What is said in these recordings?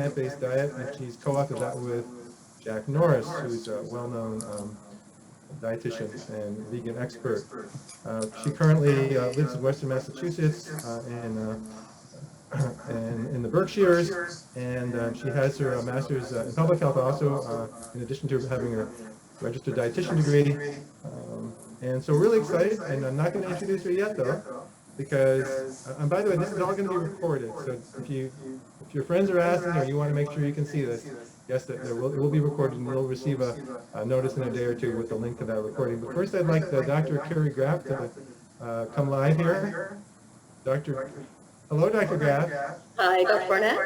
plant-based diet, and she's co-authored that with Jack Norris, who's a well-known dietitian and vegan expert. She currently lives in Western Massachusetts and in the Berkshires, and she has her master's in public health also, in addition to having a registered dietitian degree. And so we're really excited, and I'm not going to introduce her yet though, because, and by the way, this is all going to be recorded, so if your friends are asking or you want to make sure you can see this, yes, it will be recorded, and you'll receive a notice in a day or two with the link to that recording. But first I'd like Dr. Carrie Graff to come live here. Hello, Dr. Graff. Hi, Dr. Barnett.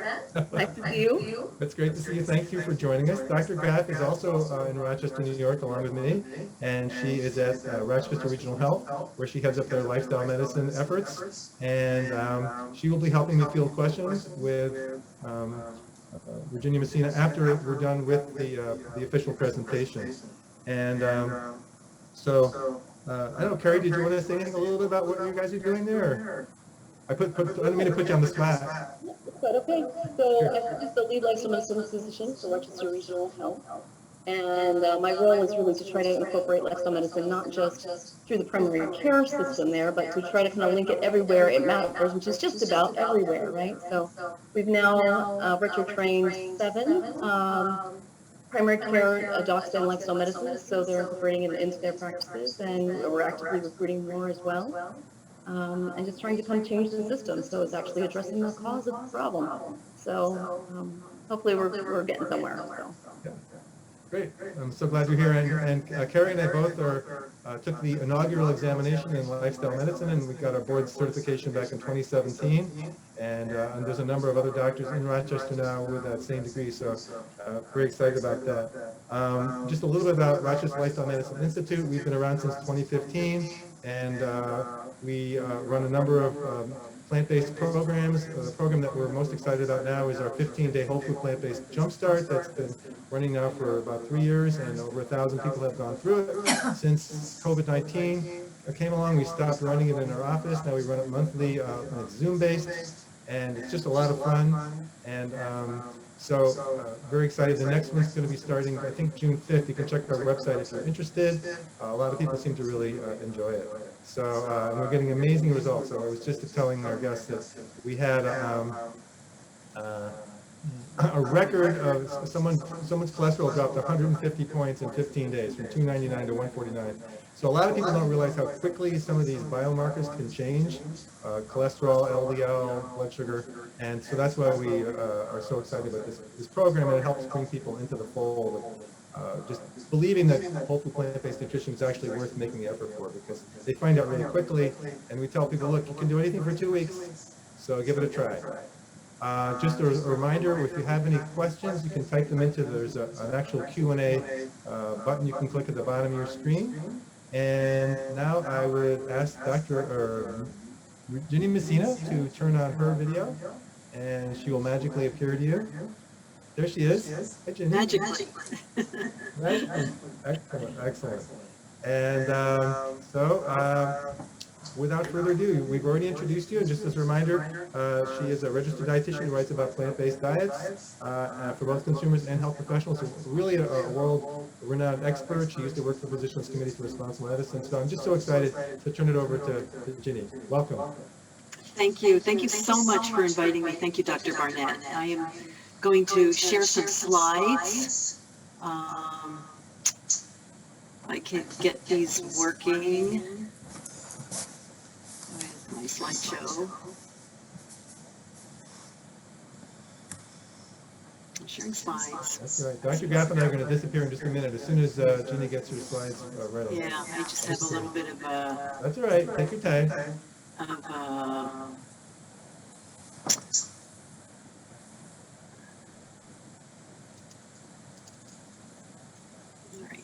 Nice to see you. It's great to see you. Thank you for joining us. Dr. Graff is also in Rochester, New York, along with me, and she is at Rochester Regional Health, where she heads up their lifestyle medicine efforts, and she will be helping me field questions with Virginia Messina after we're done with the official presentation. And so, I don't know, Carrie, did you want to say anything a little bit about what you guys are doing there? Or? I didn't mean to put you on the spot. Quite okay. So I'm just the lead lifestyle medicine physician for Rochester Regional Health. And my role is really to try to incorporate lifestyle medicine, not just through the primary care system there, but to try to kind of link it everywhere it matters, which is just about everywhere, right? So we've now retro trained 7 primary care docs in lifestyle medicine, so they're incorporating it into their practices, and we're actively recruiting more as well. And just trying to kind of change the system so it's actually addressing the cause of the problem. So hopefully we're getting somewhere. So. Yeah. Great. I'm so glad you're here. And Carrie and I both took the inaugural examination in lifestyle medicine, and we got our board certification back in 2017. And there's a number of other doctors in Rochester now with that same degree, so very excited about that. Just a little bit about Rochester Lifestyle Medicine Institute. We've been around since 2015, and we run a number of plant-based programs. The program that we're most excited about now is our 15-day whole food plant-based jumpstart that's been running now for about 3 years, and over 1,000 people have gone through it. Since COVID-19 came along, we stopped running it in our office. Now we run it monthly, and it's Zoom-based, and it's just a lot of fun. And so very excited. The next one's going to be starting, I think, June 5th. You can check our website if you're interested. A lot of people seem to really enjoy it. So and we're getting amazing results. So I was just telling our guests that we had a record of someone's cholesterol dropped 150 points in 15 days, from 299 to 149. So a lot of people don't realize how quickly some of these biomarkers can change, cholesterol, LDL, blood sugar, and so that's why we are so excited about this program, and it helps bring people into the fold of just believing that whole food plant-based nutrition is actually worth making the effort for, because they find out really quickly, and we tell people, look, you can do anything for 2 weeks, so give it a try. Just a reminder, if you have any questions, you can type them into, there's an actual Q&A button you can click at the bottom of your screen. And now I would ask Dr. Virginia Messina to turn on her video, and she will magically appear to you. There she is. Hi, Ginny. Magically. Magically. Excellent, excellent. And without further ado, we've already introduced you, and just as a reminder, she is a registered dietitian who writes about plant-based diets for both consumers and health professionals. So really a world-renowned expert. She used to work for Physicians Committee for Responsible Medicine. So I'm just so excited to turn it over to Ginny. Welcome. Thank you. Thank you so much for inviting me. Thank you, Dr. Barnett. I am going to share some slides. I can get these working. My slideshow. I'm sharing slides. That's right. Dr. Graff and I are going to disappear in just a minute as soon as Ginny gets her slides ready. Yeah, I just have a little bit of a... That's all right. Take your time.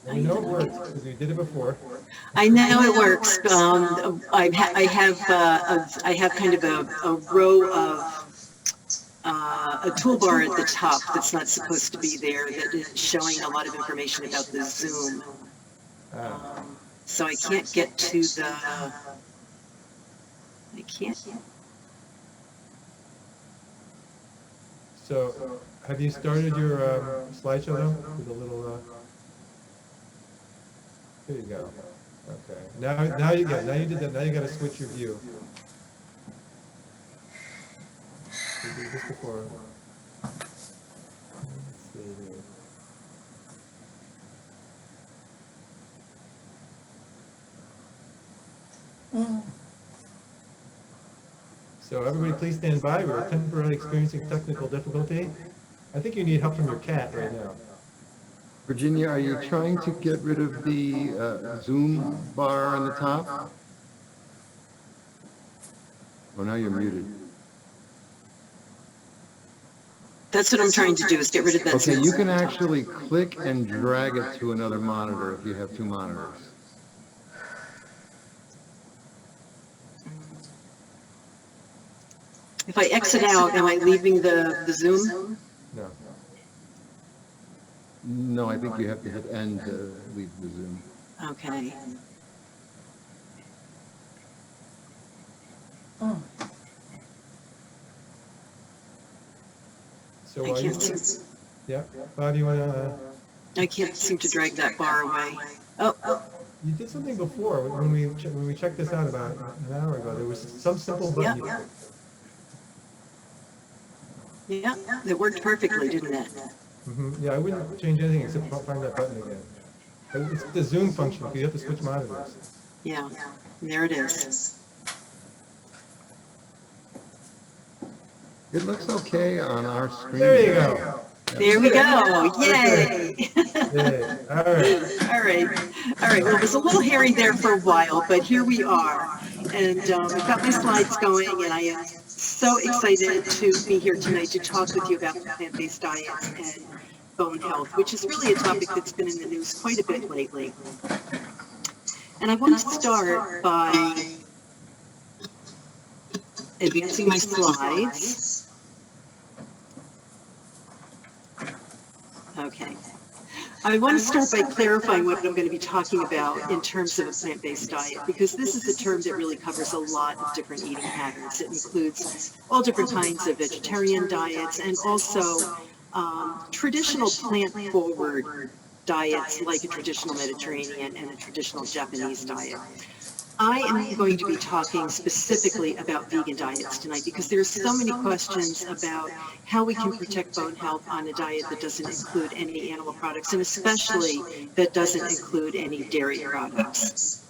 I know it works because we did it before. I know it works. I have kind of a row of a toolbar at the top that's not supposed to be there, that is showing a lot of information about the Zoom. So I can't get to the. I can't. So Have you started your slideshow though? With a little, there you go. Okay. Now you did that. Now you got to switch your view. We did this before. Let's see here. So everybody please stand by. We're temporarily experiencing technical difficulty. I think you need help from your cat right now. Virginia, are you trying to get rid of the Zoom bar on the top? Oh, now you're muted. That's what I'm trying to do, is get rid of that. Okay, you can actually click and drag it to another monitor if you have two monitors. If I exit out, am I leaving the Zoom? No. No, I think you have to hit end to leave the Zoom. Okay. So I while you, can't seem, yeah, Bob, you want to? I can't seem to drag that bar away. Oh, You did something before when we checked this out about an hour ago. There was some simple button. You clicked. yeah, it worked perfectly, didn't it? Yeah, I wouldn't change anything except find that button again. But it's the Zoom function. You have to switch monitors. Yeah, there it is. It looks okay on our screen. There you go. There we go. Yay! Yay. All right. All right. All right. Well, it was a little hairy there for a while, but here we are. And I've got my slides going, and I am so excited to be here tonight to talk with you about plant-based diets and bone health, which is really a topic that's been in the news quite a bit lately. And I want to start by advancing my slides. Okay. I want to start by clarifying what I'm going to be talking about in terms of a plant-based diet, because this is a term that really covers a lot of different eating patterns. It includes all different kinds of vegetarian diets and also traditional plant-forward diets like a traditional Mediterranean and a traditional Japanese diet. I am going to be talking specifically about vegan diets tonight because there are so many questions about how we can protect bone health on a diet that doesn't include any animal products, and especially that doesn't include any dairy products.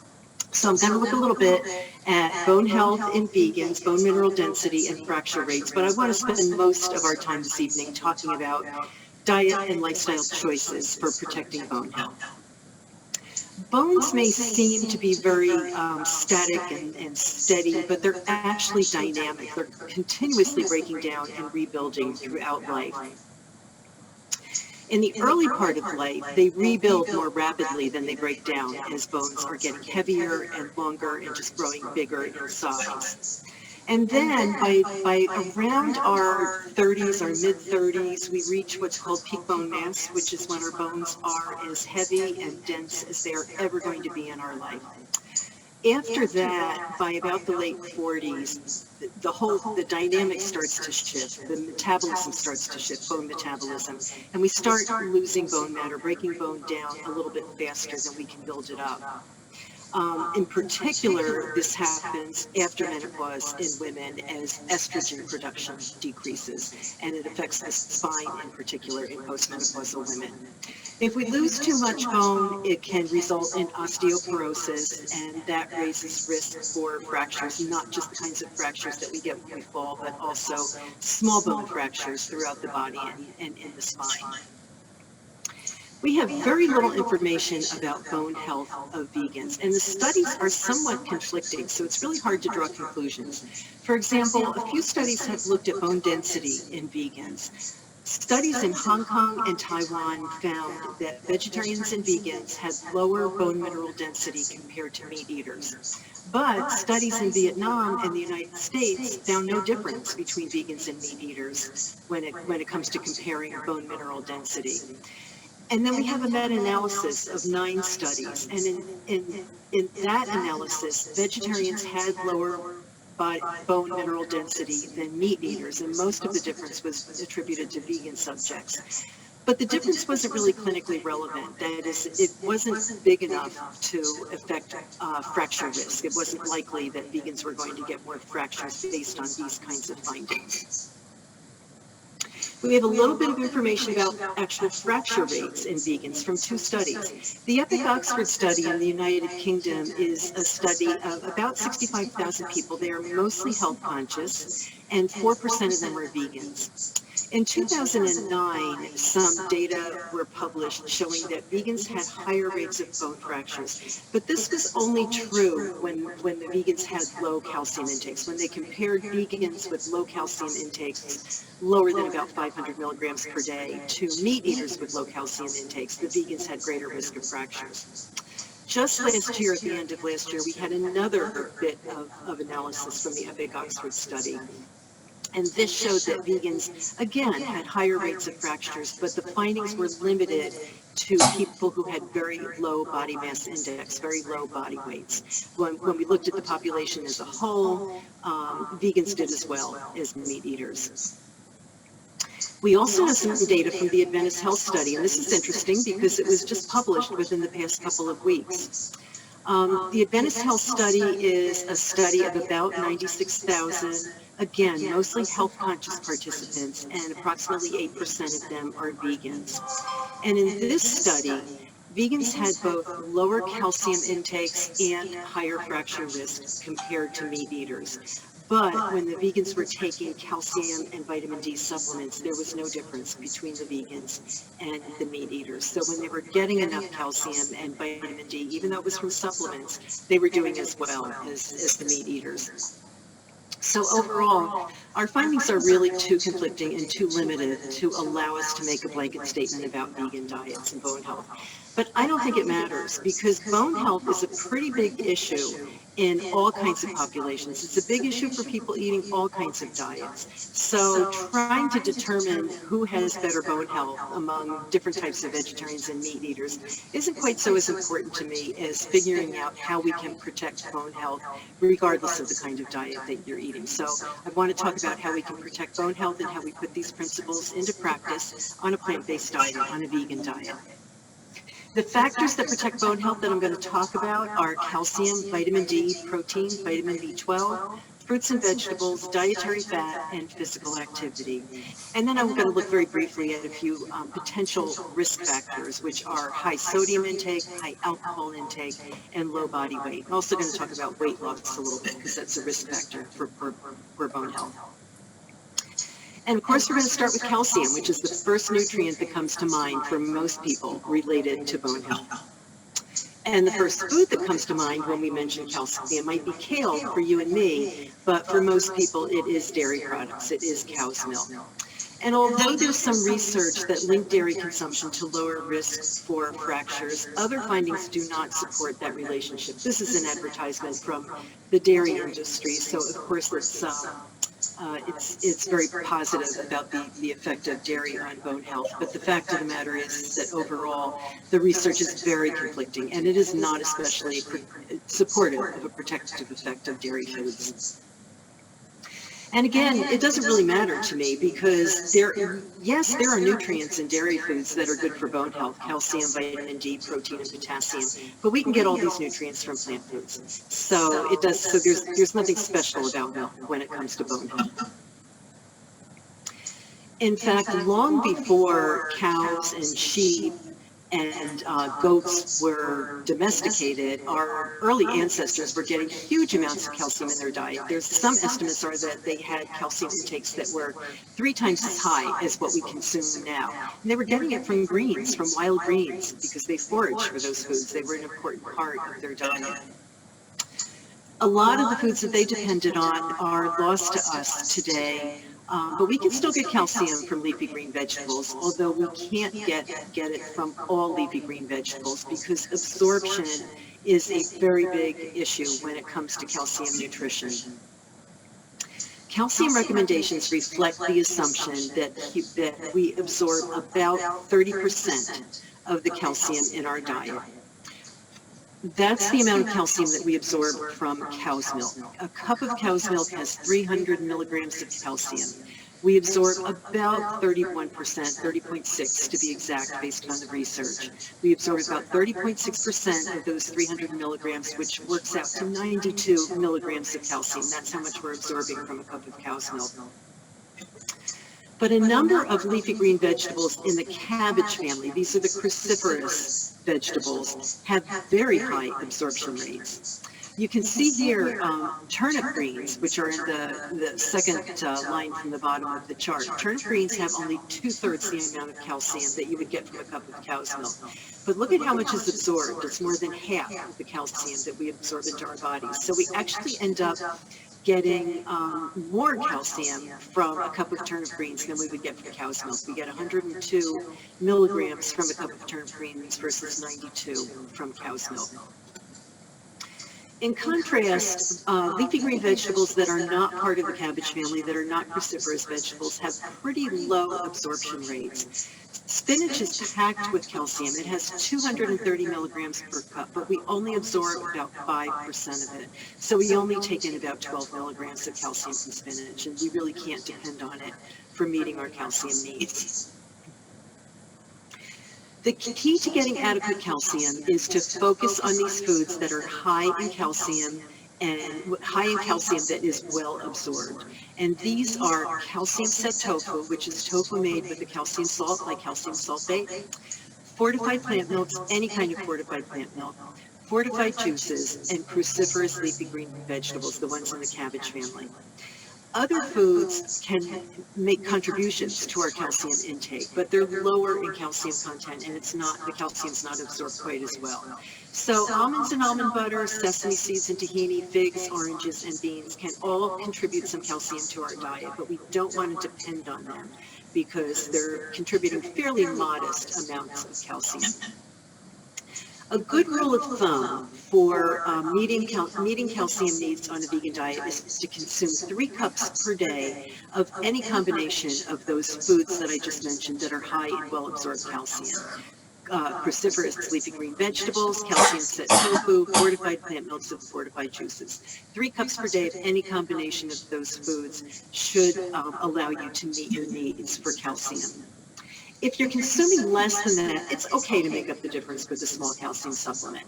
So I'm going to look a little bit at bone health in vegans, bone mineral density, and fracture rates, but I want to spend most of our time this evening talking about diet and lifestyle choices for protecting bone health. Bones may seem to be very static and steady, but they're actually dynamic. They're continuously breaking down and rebuilding throughout life. In the early part of life, they rebuild more rapidly than they break down as bones are getting heavier and longer and just growing bigger in size. And then by around our 30s, our mid-30s, we reach what's called peak bone mass, which is when our bones are as heavy and dense as they are ever going to be in our life. After that, by about the late 40s, the dynamic starts to shift, the metabolism starts to shift, bone metabolism, and we start losing bone matter, breaking bone down a little bit faster than we can build it up. In particular, this happens after menopause in women as estrogen production decreases, and it affects the spine in particular in postmenopausal women. If we lose too much bone, it can result in osteoporosis, and that raises risk for fractures, not just the kinds of fractures that we get when we fall, but also small bone fractures throughout the body and in the spine. We have very little information about bone health of vegans, and the studies are somewhat conflicting, so it's really hard to draw conclusions. For example, a few studies have looked at bone density in vegans. Studies in Hong Kong and Taiwan found that vegetarians and vegans had lower bone mineral density compared to meat eaters. But studies in Vietnam and the United States found no difference between vegans and meat eaters when it comes to comparing bone mineral density. And then we have a meta-analysis of 9 studies, and in that analysis, vegetarians had lower bone mineral density than meat eaters, and most of the difference was attributed to vegan subjects. But the difference wasn't really clinically relevant. That is, it wasn't big enough to affect fracture risk. It wasn't likely that vegans were going to get more fractures based on these kinds of findings. We have a little bit of information about actual fracture rates in vegans from 2 studies. The Epic Oxford study in the United Kingdom is a study of about 65,000 people. They are mostly health conscious, and 4% of them are vegans. In 2009, some data were published showing that vegans had higher rates of bone fractures. But this was only true when the vegans had low calcium intakes. When they compared vegans with low calcium intakes, lower than about 500 milligrams per day, to meat eaters with low calcium intakes, the vegans had greater risk of fractures. Just last year, at the end of last year, we had another bit of analysis from the Epic Oxford study. And this showed that vegans, again, had higher rates of fractures, but the findings were limited to people who had very low body mass index, very low body weights. When we looked at the population as a whole, vegans did as well as meat eaters. We also have some data from the Adventist Health Study, and this is interesting because it was just published within the past couple of weeks. The Adventist Health Study is a study of about 96,000, again, mostly health-conscious participants, and approximately 8% of them are vegans. And in this study, vegans had both lower calcium intakes and higher fracture risk compared to meat eaters. But when the vegans were taking calcium and vitamin D supplements, there was no difference between the vegans and the meat eaters. So when they were getting enough calcium and vitamin D, even though it was from supplements, they were doing as well as the meat eaters. So overall, our findings are really too conflicting and too limited to allow us to make a blanket statement about vegan diets and bone health. But I don't think it matters, because bone health is a pretty big issue in all kinds of populations. It's a big issue for people eating all kinds of diets. So trying to determine who has better bone health among different types of vegetarians and meat eaters isn't quite so as important to me as figuring out how we can protect bone health regardless of the kind of diet that you're eating. So I want to talk about how we can protect bone health and how we put these principles into practice on a plant-based diet, on a vegan diet. The factors that protect bone health that I'm going to talk about are calcium, vitamin D, protein, vitamin B12, fruits and vegetables, dietary fat, and physical activity. And then I'm going to look very briefly at a few potential risk factors, which are high sodium intake, high alcohol intake, and low body weight. I'm also going to talk about weight loss a little bit, because that's a risk factor for bone health. And of course, we're going to start with calcium, which is the first nutrient that comes to mind for most people related to bone health. And the first food that comes to mind when we mention calcium might be kale for you and me, but for most people, it is dairy products. It is cow's milk. And although there's some research that link dairy consumption to lower risks for fractures, other findings do not support that relationship. This is an advertisement from the dairy industry, so of course it's very positive about the effect of dairy on bone health. But the fact of the matter is that overall, the research is very conflicting, and it is not especially supportive of a protective effect of dairy foods. And again, it doesn't really matter to me, because there are nutrients in dairy foods that are good for bone health: calcium, vitamin D, protein, and potassium. But we can get all these nutrients from plant foods. So there's nothing special about milk when it comes to bone health. In fact, long before cows and sheep and goats were domesticated, our early ancestors were getting huge amounts of calcium in their diet. Some estimates are that they had calcium intakes that were 3 times as high as what we consume now. And they were getting it from greens, from wild greens, because they foraged for those foods. They were an important part of their diet. A lot of the foods that they depended on are lost to us today. But we can still get calcium from leafy green vegetables, although we can't get it from all leafy green vegetables, because absorption is a very big issue when it comes to calcium nutrition. Calcium recommendations reflect the assumption that we absorb about 30% of the calcium in our diet. That's the amount of calcium that we absorb from cow's milk. A cup of cow's milk has 300 milligrams of calcium. We absorb about 31%, 30.6 to be exact, based on the research. We absorb about 30.6% of those 300 milligrams, which works out to 92 milligrams of calcium. That's how much we're absorbing from a cup of cow's milk. But a number of leafy green vegetables in the cabbage family, these are the cruciferous vegetables, have very high absorption rates. You can see here turnip greens, which are in the second line from the bottom of the chart. Turnip greens have only 2/3 the amount of calcium that you would get from a cup of cow's milk. But look at how much is absorbed. It's more than half of the calcium that we absorb into our bodies. So we actually end up getting more calcium from a cup of turnip greens than we would get from cow's milk. We get 102 milligrams from a cup of turnip greens versus 92 from cow's milk. In contrast, leafy green vegetables that are not part of the cabbage family, that are not cruciferous vegetables, have pretty low absorption rates. Spinach is packed with calcium. It has 230 milligrams per cup, but we only absorb about 5% of it. So we only take in about 12 milligrams of calcium from spinach, and we really can't depend on it for meeting our calcium needs. The key to getting adequate calcium is to focus on these foods that are high in calcium and high in calcium that is well absorbed. And these are calcium set tofu, which is tofu made with a calcium salt, like calcium sulfate, fortified plant milks, any kind of fortified plant milk, fortified juices, and cruciferous leafy green vegetables, the ones in the cabbage family. Other foods can make contributions to our calcium intake, but they're lower in calcium content, and the calcium's not absorbed quite as well. So almonds and almond butter, sesame seeds and tahini, figs, oranges, and beans can all contribute some calcium to our diet, but we don't want to depend on them because they're contributing fairly modest amounts of calcium. A good rule of thumb for meeting calcium needs on a vegan diet is to consume 3 cups per day of any combination of those foods that I just mentioned that are high in well-absorbed calcium. Cruciferous leafy green vegetables, calcium set tofu, fortified plant milks, and fortified juices. 3 cups per day of any combination of those foods should allow you to meet your needs for calcium. If you're consuming less than that, it's okay to make up the difference with a small calcium supplement.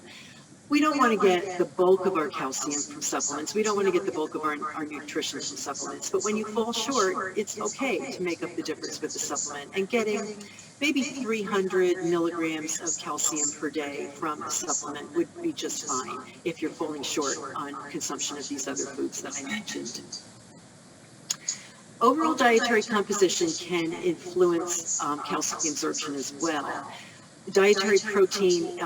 We don't want to get the bulk of our calcium from supplements. We don't want to get the bulk of our nutrition from supplements. But when you fall short, it's okay to make up the difference with the supplement. And getting maybe 300 milligrams of calcium per day from a supplement would be just fine if you're falling short on consumption of these other foods that I mentioned. Overall dietary composition can influence calcium absorption as well. Dietary protein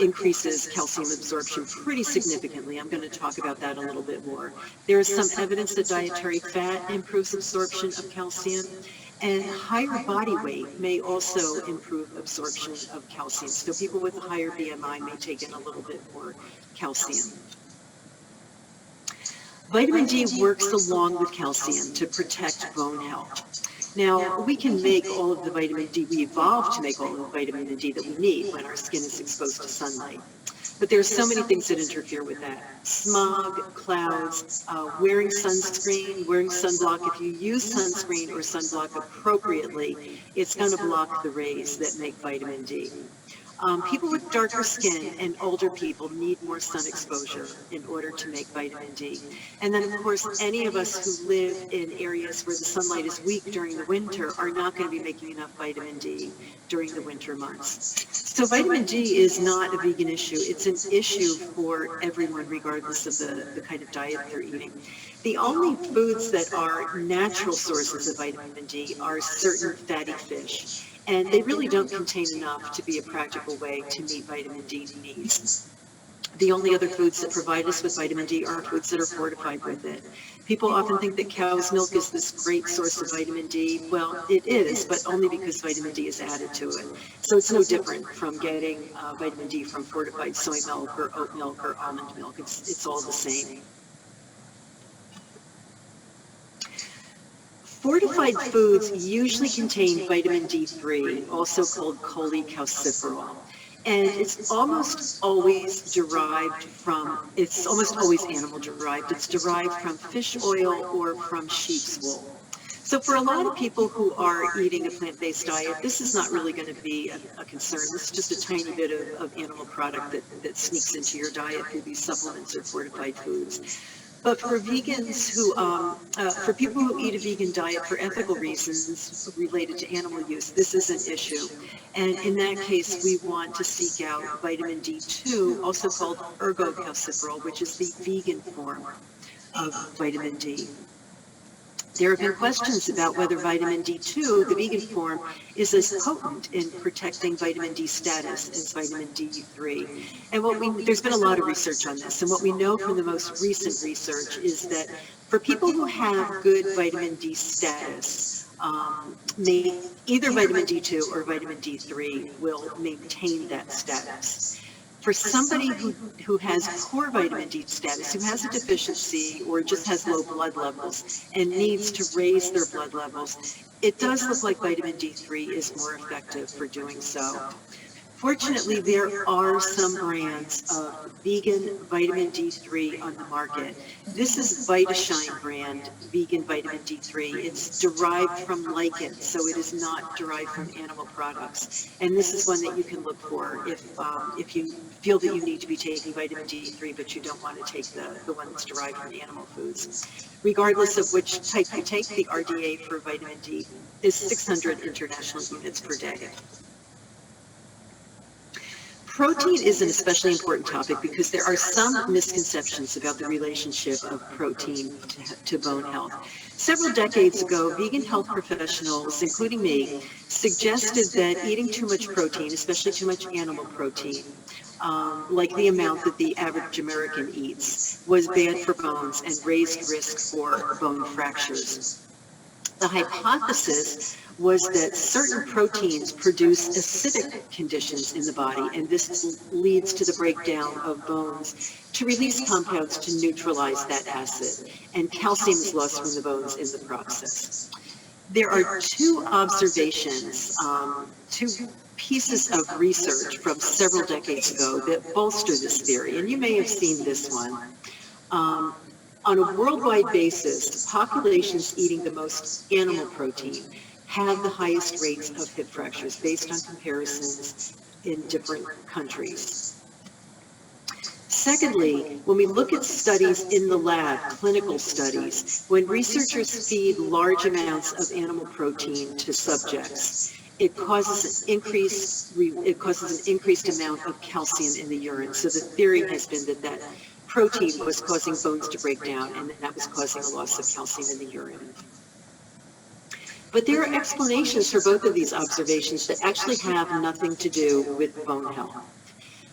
increases calcium absorption pretty significantly. I'm going to talk about that a little bit more. There is some evidence that dietary fat improves absorption of calcium, and higher body weight may also improve absorption of calcium. So people with a higher BMI may take in a little bit more calcium. Vitamin D works along with calcium to protect bone health. Now, we can make all of the vitamin D, we evolved to make all of the vitamin D that we need when our skin is exposed to sunlight. But there's so many things that interfere with that. Smog, clouds, wearing sunscreen, wearing sunblock. If you use sunscreen or sunblock appropriately, it's going to block the rays that make vitamin D. People with darker skin and older people need more sun exposure in order to make vitamin D. And then, of course, any of us who live in areas where the sunlight is weak during the winter are not going to be making enough vitamin D during the winter months. So vitamin D is not a vegan issue. It's an issue for everyone, regardless of the kind of diet they're eating. The only foods that are natural sources of vitamin D are certain fatty fish. And they really don't contain enough to be a practical way to meet vitamin D needs. The only other foods that provide us with vitamin D are foods that are fortified with it. People often think that cow's milk is this great source of vitamin D. Well, it is, but only because vitamin D is added to it. So it's no different from getting vitamin D from fortified soy milk or oat milk or almond milk. It's all the same. Fortified foods usually contain vitamin D3, also called cholecalciferol. And it's almost always derived from, it's almost always animal derived. It's derived from fish oil or from sheep's wool. So for a lot of people who are eating a plant-based diet, this is not really going to be a concern. This is just a tiny bit of animal product that sneaks into your diet through these supplements or fortified foods. But for vegans who, for people who eat a vegan diet for ethical reasons related to animal use, this is an issue. And in that case, we want to seek out vitamin D2, also called ergocalciferol, which is the vegan form of vitamin D. There have been questions about whether vitamin D2, the vegan form, is as potent in protecting vitamin D status as vitamin D3. And there's been a lot of research on this, and what we know from the most recent research is that for people who have good vitamin D status, either vitamin D2 or vitamin D3 will maintain that status. For somebody who has poor vitamin D status, who has a deficiency or just has low blood levels and needs to raise their blood levels, it does look like vitamin D3 is more effective for doing so. Fortunately, there are some brands of vegan vitamin D3 on the market. This is VitaShine brand vegan vitamin D3. It's derived from lichen, so it is not derived from animal products. And this is one that you can look for if you feel that you need to be taking vitamin D3, but you don't want to take the one that's derived from animal foods. Regardless of which type you take, the RDA for vitamin D is 600 international units per day. Protein is an especially important topic because there are some misconceptions about the relationship of protein to bone health. Several decades ago, vegan health professionals, including me, suggested that eating too much protein, especially too much animal protein, like the amount that the average American eats, was bad for bones and raised risk for bone fractures. The hypothesis was that certain proteins produce acidic conditions in the body, and this leads to the breakdown of bones to release compounds to neutralize that acid, and calcium is lost from the bones in the process. There are two observations, two pieces of research from several decades ago that bolster this theory, and you may have seen this one. On a worldwide basis, populations eating the most animal protein have the highest rates of hip fractures based on comparisons in different countries. Secondly, when we look at studies in the lab, clinical studies, when researchers feed large amounts of animal protein to subjects, it causes an increased amount of calcium in the urine. So the theory has been that protein was causing bones to break down, and that was causing a loss of calcium in the urine. But there are explanations for both of these observations that actually have nothing to do with bone health.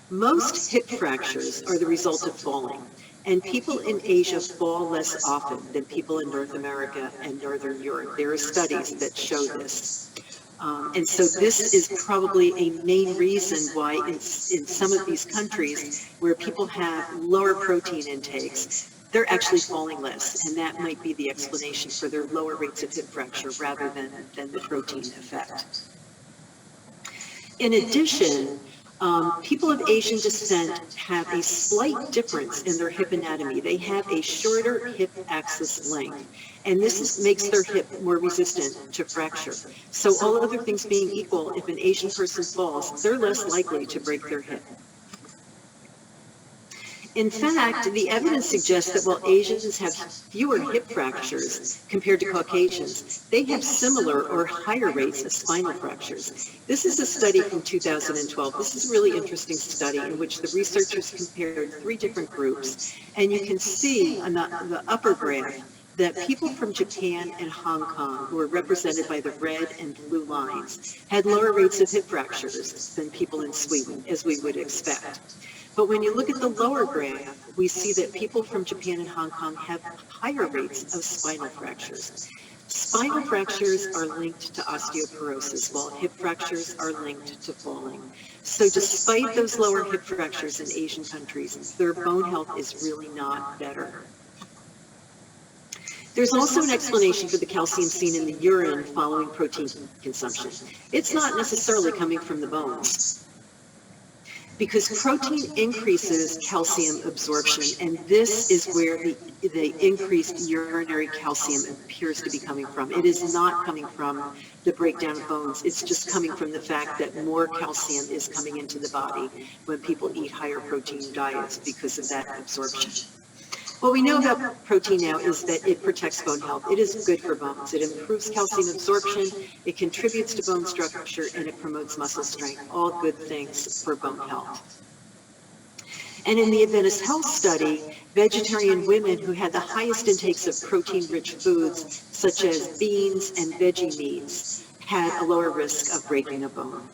Most hip fractures are the result of falling, and people in Asia fall less often than people in North America and Northern Europe. There are studies that show this. And so this is probably a main reason why in some of these countries where people have lower protein intakes, they're actually falling less, and that might be the explanation for their lower rates of hip fracture rather than the protein effect. In addition, people of Asian descent have a slight difference in their hip anatomy. They have a shorter hip axis length, and this makes their hip more resistant to fracture. So all other things being equal, if an Asian person falls, they're less likely to break their hip. In fact, the evidence suggests that while Asians have fewer hip fractures compared to Caucasians, they have similar or higher rates of spinal fractures. This is a study from 2012. This is a really interesting study in which the researchers compared 3 different groups, and you can see on the upper graph that people from Japan and Hong Kong, who are represented by the red and blue lines, had lower rates of hip fractures than people in Sweden, as we would expect. But when you look at the lower graph, we see that people from Japan and Hong Kong have higher rates of spinal fractures. Spinal fractures are linked to osteoporosis, while hip fractures are linked to falling. So despite those lower hip fractures in Asian countries, their bone health is really not better. There's also an explanation for the calcium seen in the urine following protein consumption. It's not necessarily coming from the bones. because protein increases calcium absorption, and this is where the increased urinary calcium appears to be coming from. It is not coming from the breakdown of bones. It's just coming from the fact that more calcium is coming into the body when people eat higher protein diets because of that absorption. What we know about protein now is that it protects bone health. It is good for bones. It improves calcium absorption, it contributes to bone structure, and it promotes muscle strength. All good things for bone health. And in the Adventist Health Study, vegetarian women who had the highest intakes of protein-rich foods, such as beans and veggie meats, had a lower risk of breaking a bone.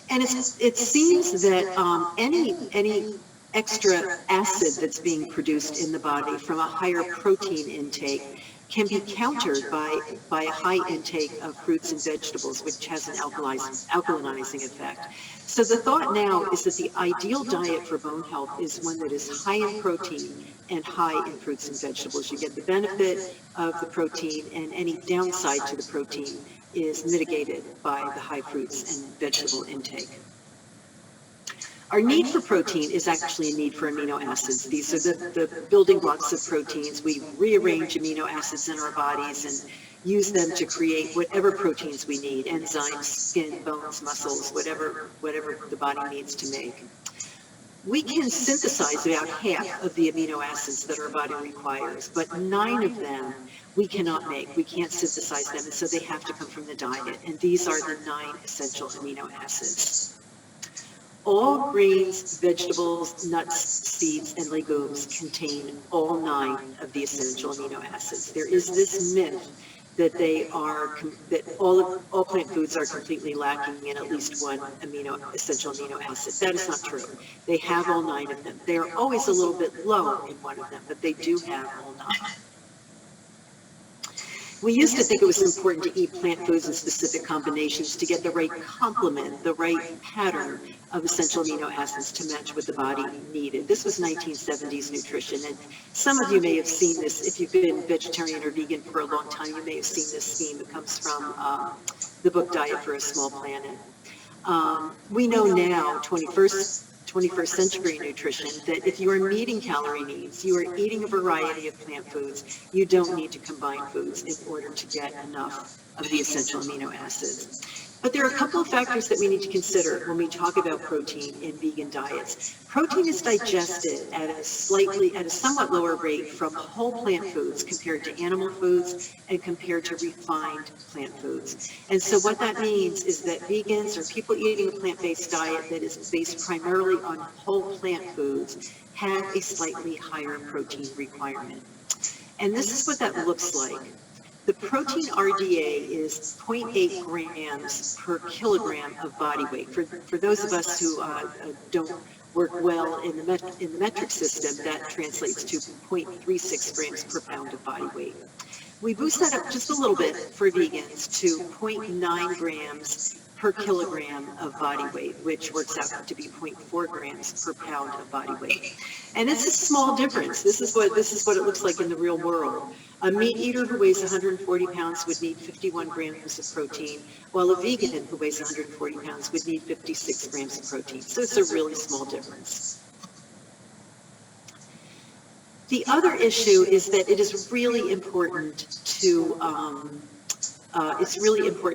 And it seems that any extra acid that's being produced in the body from a higher protein intake can be countered by a high intake of fruits and vegetables, which has an alkalinizing effect. So the thought now is that the ideal diet for bone health is one that is high in protein and high in fruits and vegetables. You get the benefit of the protein, and any downside to the protein is mitigated by the high fruits and vegetable intake. Our need for protein is actually a need for amino acids. These are the building blocks of proteins. We rearrange amino acids in our bodies and use them to create whatever proteins we need, enzymes, skin, bones, muscles, whatever the body needs to make. We can synthesize about half of the amino acids that our body requires, but 9 of them we cannot make. We can't synthesize them, and so they have to come from the diet. And these are the 9 essential amino acids. All grains, vegetables, nuts, seeds, and legumes contain all 9 of the essential amino acids. There is this myth that all plant foods are completely lacking in at least one essential amino acid. That is not true. They have all 9 of them. They are always a little bit low in one of them, but they do have all 9. We used to think it was important to eat plant foods in specific combinations to get the right complement, the right pattern of essential amino acids to match what the body needed. This was 1970s nutrition, and some of you may have seen this. If you've been vegetarian or vegan for a long time, you may have seen this scheme. It comes from the book Diet for a Small Planet. We know now, 21st century nutrition, that if you are meeting calorie needs, you are eating a variety of plant foods, you don't need to combine foods in order to get enough of the essential amino acids. But there are a couple of factors that we need to consider when we talk about protein in vegan diets. Protein is digested at a somewhat lower rate from whole plant foods compared to animal foods and compared to refined plant foods. And so what that means is that vegans, or people eating a plant-based diet that is based primarily on whole plant foods, have a slightly higher protein requirement. And this is what that looks like. The protein RDA is 0.8 grams per kilogram of body weight. For those of us who don't work well in the metric system, that translates to 0.36 grams per pound of body weight. We boost that up just a little bit for vegans to 0.9 grams per kilogram of body weight, which works out to be 0.4 grams per pound of body weight. And it's a small difference. This is what it looks like in the real world. A meat eater who weighs 140 pounds would need 51 grams of protein, while a vegan who weighs 140 pounds would need 56 grams of protein. So it's a really small difference. The other issue is that it is really important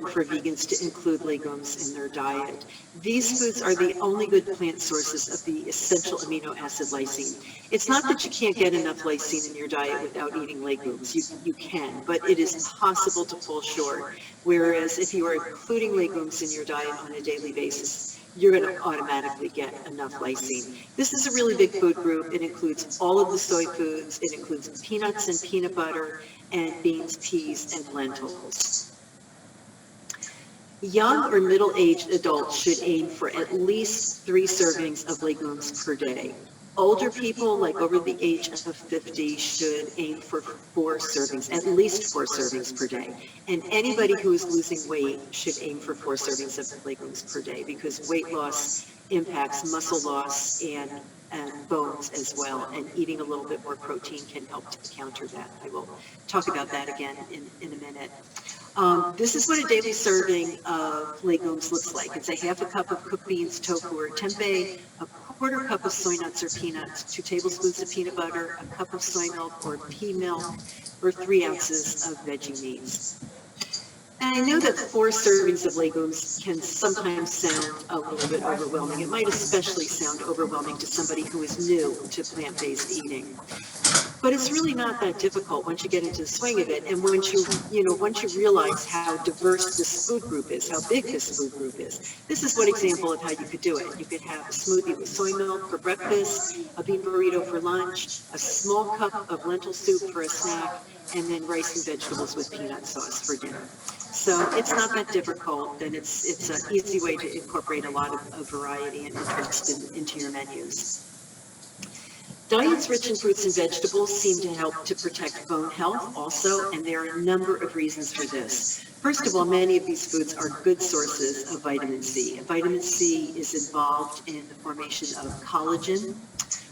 for vegans to include legumes in their diet. These foods are the only good plant sources of the essential amino acid lysine. It's not that you can't get enough lysine in your diet without eating legumes. You can, but it is possible to fall short. Whereas if you are including legumes in your diet on a daily basis, you're going to automatically get enough lysine. This is a really big food group. It includes all of the soy foods. It includes peanuts and peanut butter, and beans, peas, and lentils. Young or middle-aged adults should aim for at least 3 servings of legumes per day. Older people, like over the age of 50, should aim for 4 servings, at least 4 servings per day. And anybody who is losing weight should aim for 4 servings of legumes per day, because weight loss impacts muscle loss and bones as well. And eating a little bit more protein can help to counter that. I will talk about that again in a minute. This is what a daily serving of legumes looks like. It's a half a cup of cooked beans, tofu, or tempeh, a quarter cup of soy nuts or peanuts, 2 tablespoons of peanut butter, a cup of soy milk or pea milk, or 3 ounces of veggie meats. And I know that 4 servings of legumes can sometimes sound a little bit overwhelming. It might especially sound overwhelming to somebody who is new to plant-based eating. But it's really not that difficult once you get into the swing of it, and once you realize how diverse this food group is, how big this food group is. This is one example of how you could do it. You could have a smoothie with soy milk for breakfast, a bean burrito for lunch, a small cup of lentil soup for a snack, and then rice and vegetables with peanut sauce for dinner. So it's not that difficult, and it's an easy way to incorporate a lot of variety and interest into your menus. Diets rich in fruits and vegetables seem to help to protect bone health also, and there are a number of reasons for this. First of all, many of these foods are good sources of vitamin C. Vitamin C is involved in the formation of collagen,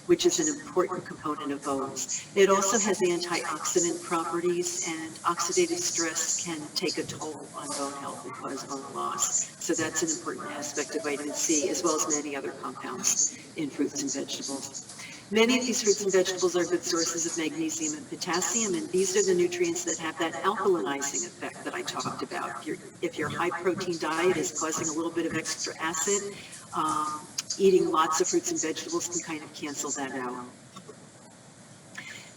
which is an important component of bones. It also has antioxidant properties, and oxidative stress can take a toll on bone health and cause bone loss. So that's an important aspect of vitamin C, as well as many other compounds in fruits and vegetables. Many of these fruits and vegetables are good sources of magnesium and potassium, and these are the nutrients that have that alkalinizing effect that I talked about. If your high protein diet is causing a little bit of extra acid, eating lots of fruits and vegetables can kind of cancel that out.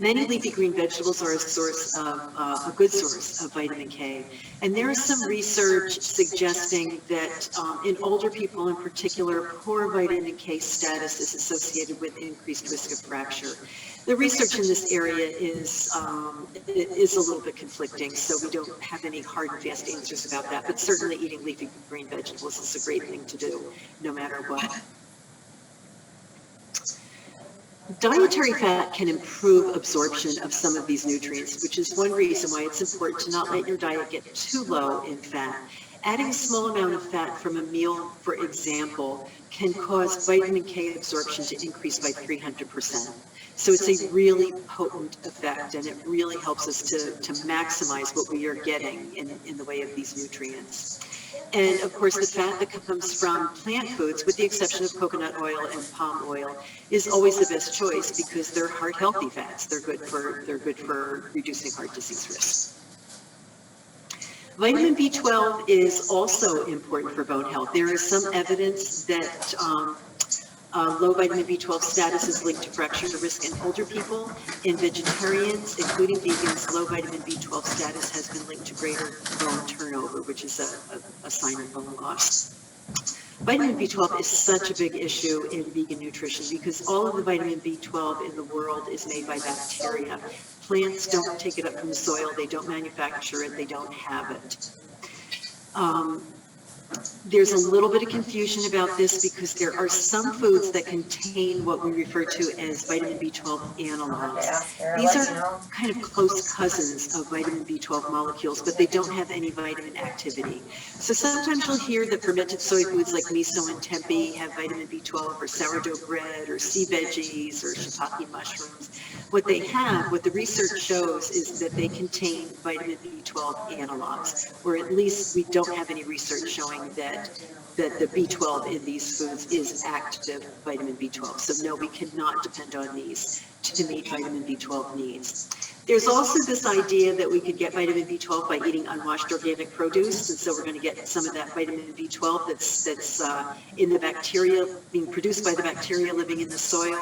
Many leafy green vegetables are a good source of vitamin K. And there is some research suggesting that in older people in particular, poor vitamin K status is associated with increased risk of fracture. The research in this area is a little bit conflicting, so we don't have any hard and fast answers about that, but certainly eating leafy green vegetables is a great thing to do, no matter what. Dietary fat can improve absorption of some of these nutrients, which is one reason why it's important to not let your diet get too low in fat. Adding a small amount of fat from a meal, for example, can cause vitamin K absorption to increase by 300%. So it's a really potent effect, and it really helps us to maximize what we are getting in the way of these nutrients. And of course, the fat that comes from plant foods, with the exception of coconut oil and palm oil, is always the best choice because they're heart healthy fats. They're good for reducing heart disease risk. Vitamin B12 is also important for bone health. There is some evidence that low vitamin B12 status is linked to fracture risk in older people. In vegetarians, including vegans, low vitamin B12 status has been linked to greater bone turnover, which is a sign of bone loss. Vitamin B12 is such a big issue in vegan nutrition because all of the vitamin B12 in the world is made by bacteria. Plants don't take it up from the soil, they don't manufacture it, they don't have it. There's a little bit of confusion about this because there are some foods that contain what we refer to as vitamin B12 analogs. These are kind of close cousins of vitamin B12 molecules, but they don't have any vitamin activity. So sometimes you'll hear that fermented soy foods like miso and tempeh have vitamin B12, or sourdough bread, or sea veggies, or shiitake mushrooms. What the research shows is that they contain vitamin B12 analogs, or at least we don't have any research showing that the B12 in these foods is active vitamin B12. So no, we cannot depend on these to meet vitamin B12 needs. There's also this idea that we could get vitamin B12 by eating unwashed organic produce, and so we're going to get some of that vitamin B12 that's in the bacteria, being produced by the bacteria living in the soil.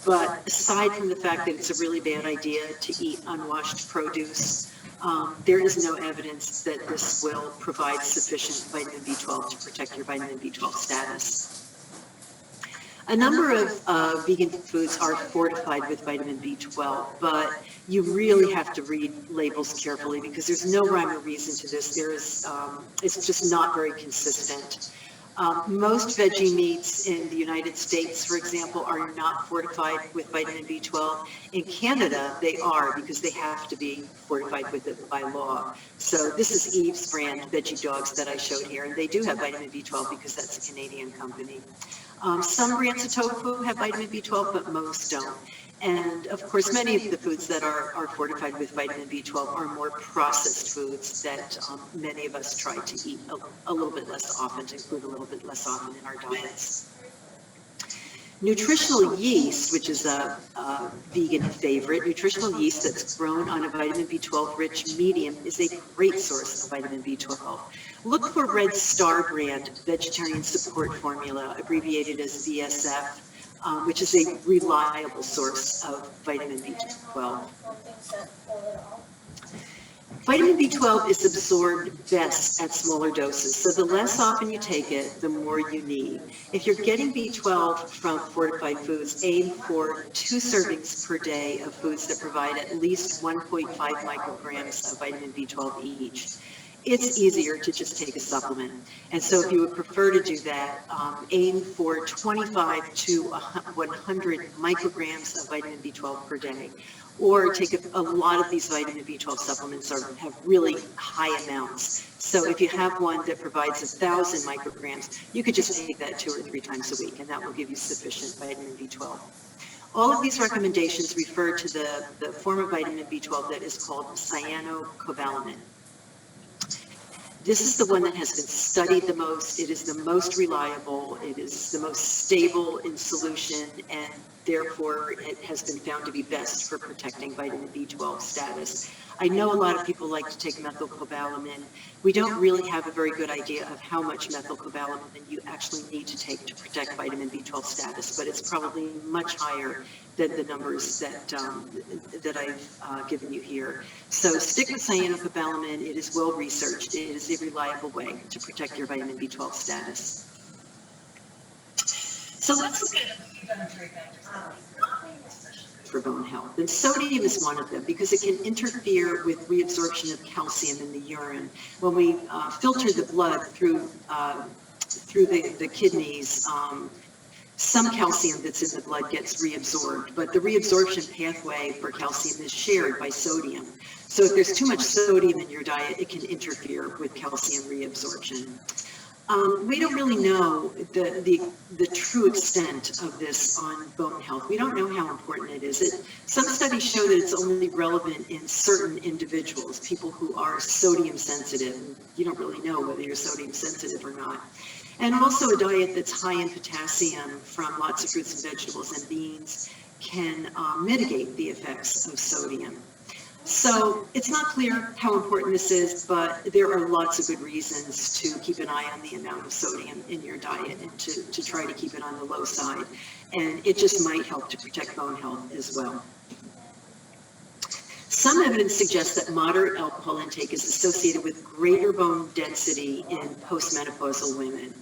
But aside from the fact that it's a really bad idea to eat unwashed produce, there is no evidence that this will provide sufficient vitamin B12 to protect your vitamin B12 status. A number of vegan foods are fortified with vitamin B12, but you really have to read labels carefully because there's no rhyme or reason to this. It's just not very consistent. Most veggie meats in the United States, for example, are not fortified with vitamin B12. In Canada, they are because they have to be fortified with it by law. So this is Eve's brand veggie dogs that I showed here, and they do have vitamin B12 because that's a Canadian company. Some brands of tofu have vitamin B12, but most don't. And of course, many of the foods that are fortified with vitamin B12 are more processed foods that many of us try to eat a little bit less often, to include a little bit less often in our diets. Nutritional yeast, which is a vegan favorite, nutritional yeast that's grown on a vitamin B12 rich medium is a great source of vitamin B12. Look for Red Star brand vegetarian support formula, abbreviated as VSF, which is a reliable source of vitamin B12. Vitamin B12 is absorbed best at smaller doses, so the less often you take it, the more you need. If you're getting B12 from fortified foods, aim for 2 servings per day of foods that provide at least 1.5 micrograms of vitamin B12 each. It's easier to just take a supplement. And so if you would prefer to do that, aim for 25 to 100 micrograms of vitamin B12 per day. Or take a lot of these vitamin B12 supplements have really high amounts. So if you have one that provides 1,000 micrograms, you could just take that 2 or 3 times a week, and that will give you sufficient vitamin B12. All of these recommendations refer to the form of vitamin B12 that is called cyanocobalamin. This is the one that has been studied the most. It is the most reliable. It is the most stable in solution, and therefore it has been found to be best for protecting vitamin B12 status. I know a lot of people like to take methylcobalamin. We don't really have a very good idea of how much methylcobalamin you actually need to take to protect vitamin B12 status, but it's probably much higher than the numbers that I've given you here. So stick with cyanocobalamin. It is well researched. It is a reliable way to protect your vitamin B12 status. So let's look at for bone health. And sodium is one of them because it can interfere with reabsorption of calcium in the urine. When we filter the blood through the kidneys, some calcium that's in the blood gets reabsorbed, but the reabsorption pathway for calcium is shared by sodium. So if there's too much sodium in your diet, it can interfere with calcium reabsorption. We don't really know the true extent of this on bone health. We don't know how important it is. Some studies show that it's only relevant in certain individuals, people who are sodium sensitive. You don't really know whether you're sodium sensitive or not. And also a diet that's high in potassium from lots of fruits and vegetables and beans can mitigate the effects of sodium. So it's not clear how important this is, but there are lots of good reasons to keep an eye on the amount of sodium in your diet and to try to keep it on the low side. And it just might help to protect bone health as well. Some evidence suggests that moderate alcohol intake is associated with greater bone density in postmenopausal women.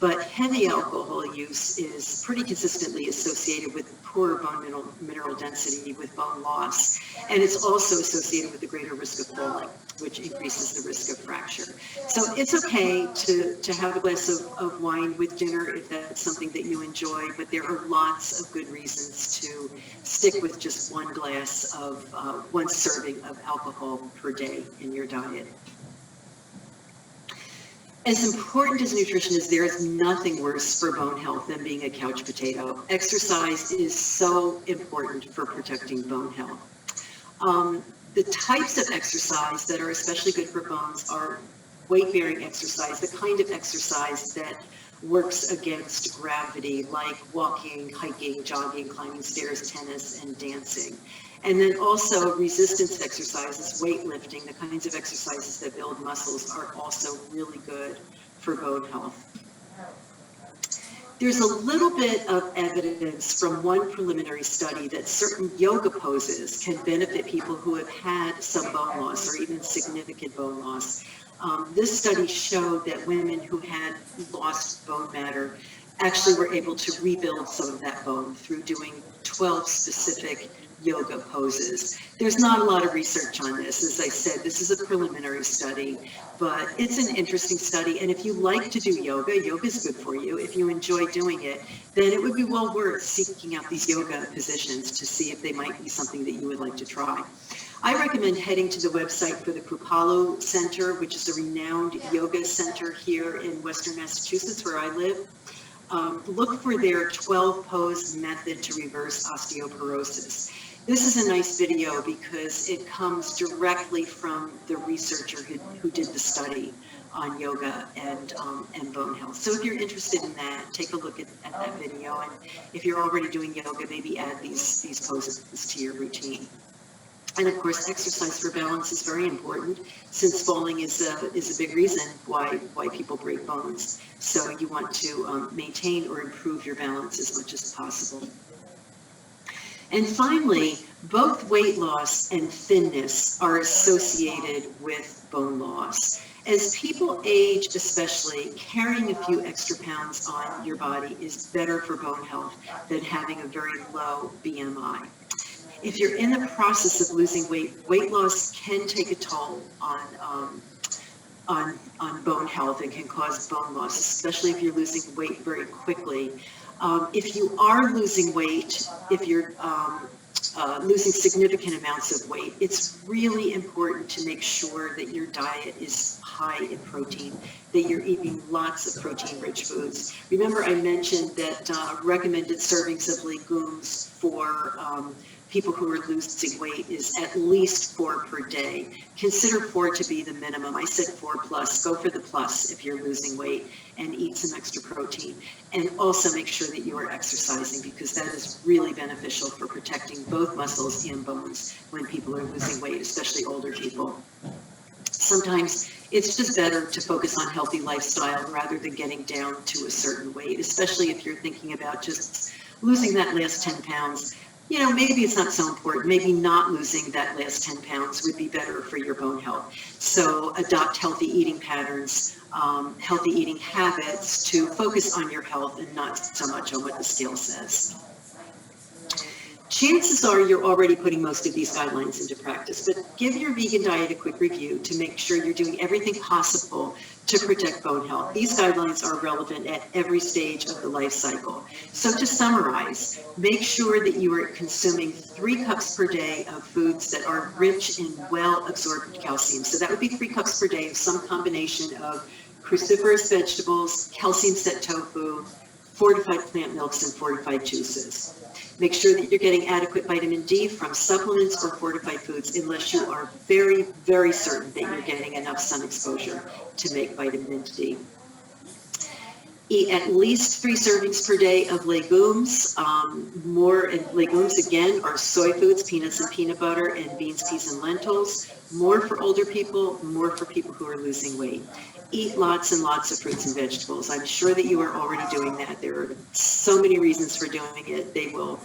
But heavy alcohol use is pretty consistently associated with poor bone mineral density with bone loss. And it's also associated with a greater risk of falling, which increases the risk of fracture. So it's okay to have a glass of wine with dinner if that's something that you enjoy, but there are lots of good reasons to stick with just one serving of alcohol per day in your diet. As important as nutrition is, there is nothing worse for bone health than being a couch potato. Exercise is so important for protecting bone health. The types of exercise that are especially good for bones are weight-bearing exercise, the kind of exercise that works against gravity, like walking, hiking, jogging, climbing stairs, tennis, and dancing. And then also resistance exercises, weightlifting, the kinds of exercises that build muscles are also really good for bone health. There's a little bit of evidence from one preliminary study that certain yoga poses can benefit people who have had some bone loss or even significant bone loss. This study showed that women who had lost bone matter actually were able to rebuild some of that bone through doing 12 specific yoga poses. There's not a lot of research on this. As I said, this is a preliminary study, but it's an interesting study. And if you like to do yoga, yoga is good for you. If you enjoy doing it, then it would be well worth seeking out these yoga positions to see if they might be something that you would like to try. I recommend heading to the website for the Kripalu Center, which is a renowned yoga center here in Western Massachusetts, where I live. Look for their 12-pose method to reverse osteoporosis. This is a nice video because it comes directly from the researcher who did the study on yoga and bone health. So if you're interested in that, take a look at that video. And if you're already doing yoga, maybe add these poses to your routine. And of course, exercise for balance is very important, since falling is a big reason why people break bones. So you want to maintain or improve your balance as much as possible. And finally, both weight loss and thinness are associated with bone loss. As people age, especially, carrying a few extra pounds on your body is better for bone health than having a very low BMI. If you're in the process of losing weight, weight loss can take a toll on bone health and can cause bone loss, especially if you're losing weight very quickly. If you are losing weight, if you're losing significant amounts of weight, it's really important to make sure that your diet is high in protein, that you're eating lots of protein-rich foods. Remember, I mentioned that recommended servings of legumes for people who are losing weight is at least 4 per day. Consider 4 to be the minimum. I said 4 plus. Go for the plus if you're losing weight, and eat some extra protein. And also make sure that you are exercising, because that is really beneficial for protecting both muscles and bones when people are losing weight, especially older people. Sometimes it's just better to focus on healthy lifestyle rather than getting down to a certain weight, especially if you're thinking about just losing that last 10 pounds. You know, maybe it's not so important. Maybe not losing that last 10 pounds would be better for your bone health. So adopt healthy eating patterns, healthy eating habits to focus on your health and not so much on what the scale says. Chances are you're already putting most of these guidelines into practice, but give your vegan diet a quick review to make sure you're doing everything possible to protect bone health. These guidelines are relevant at every stage of the life cycle. So to summarize, make sure that you are consuming 3 cups per day of foods that are rich in well-absorbed calcium. So that would be 3 cups per day of some combination of cruciferous vegetables, calcium-set tofu, fortified plant milks, and fortified juices. Make sure that you're getting adequate vitamin D from supplements or fortified foods, unless you are very, very certain that you're getting enough sun exposure to make vitamin D. Eat at least 3 servings per day of legumes. More legumes, again, are soy foods, peanuts and peanut butter, and beans, peas, and lentils. More for older people, more for people who are losing weight. Eat lots and lots of fruits and vegetables. I'm sure that you are already doing that. There are so many reasons for doing it. They will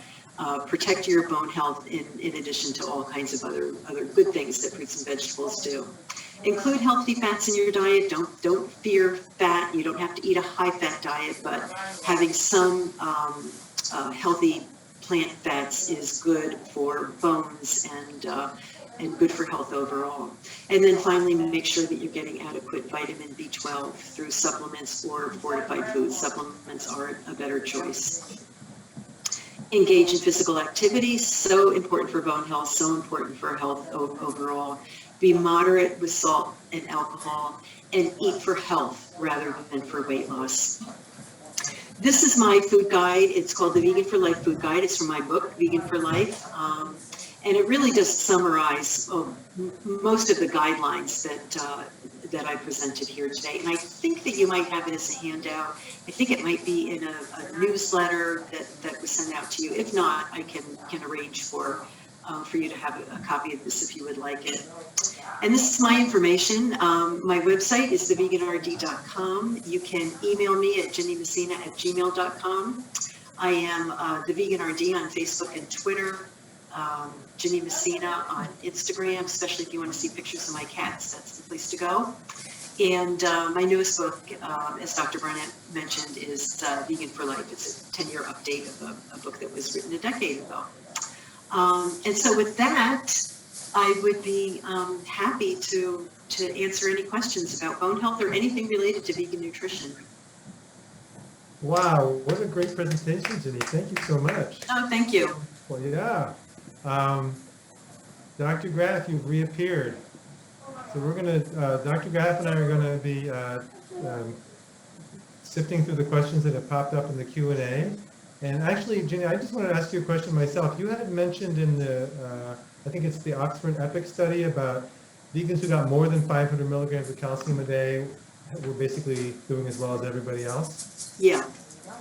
protect your bone health in addition to all kinds of other good things that fruits and vegetables do. Include healthy fats in your diet. Don't fear fat. You don't have to eat a high-fat diet, but having some healthy plant fats is good for bones and good for health overall. And then finally, make sure that you're getting adequate vitamin B12 through supplements or fortified foods. Supplements are a better choice. Engage in physical activity, so important for bone health, so important for health overall. Be moderate with salt and alcohol, and eat for health rather than for weight loss. This is my food guide. It's called the Vegan for Life Food Guide. It's from my book, Vegan for Life. And it really does summarize most of the guidelines that I presented here today. And I think that you might have it as a handout. I think it might be in a newsletter that was sent out to you. If not, I can arrange for you to have a copy of this if you would like it. And this is my information. My website is theveganrd.com. You can email me at jinnymessina@gmail.com. I am the Vegan RD on Facebook and Twitter. Ginny Messina on Instagram, especially if you want to see pictures of my cats. That's the place to go. And my newest book, as Dr. Barnett mentioned, is Vegan for Life. It's a 10-year update of a book that was written a decade ago. And so with that, I would be happy to answer any questions about bone health or anything related to vegan nutrition. Wow, what a great presentation, Ginny. Thank you so much. Oh, thank you. Well, yeah. Dr. Graff, you've reappeared. So we're going to, Dr. Graff and I are going to be sifting through the questions that have popped up in the Q&A. And actually, Ginny, I just wanted to ask you a question myself. You had mentioned in the, I think it's the Oxford EPIC study about vegans who got more than 500 milligrams of calcium a day were basically doing as well as everybody else. Yeah.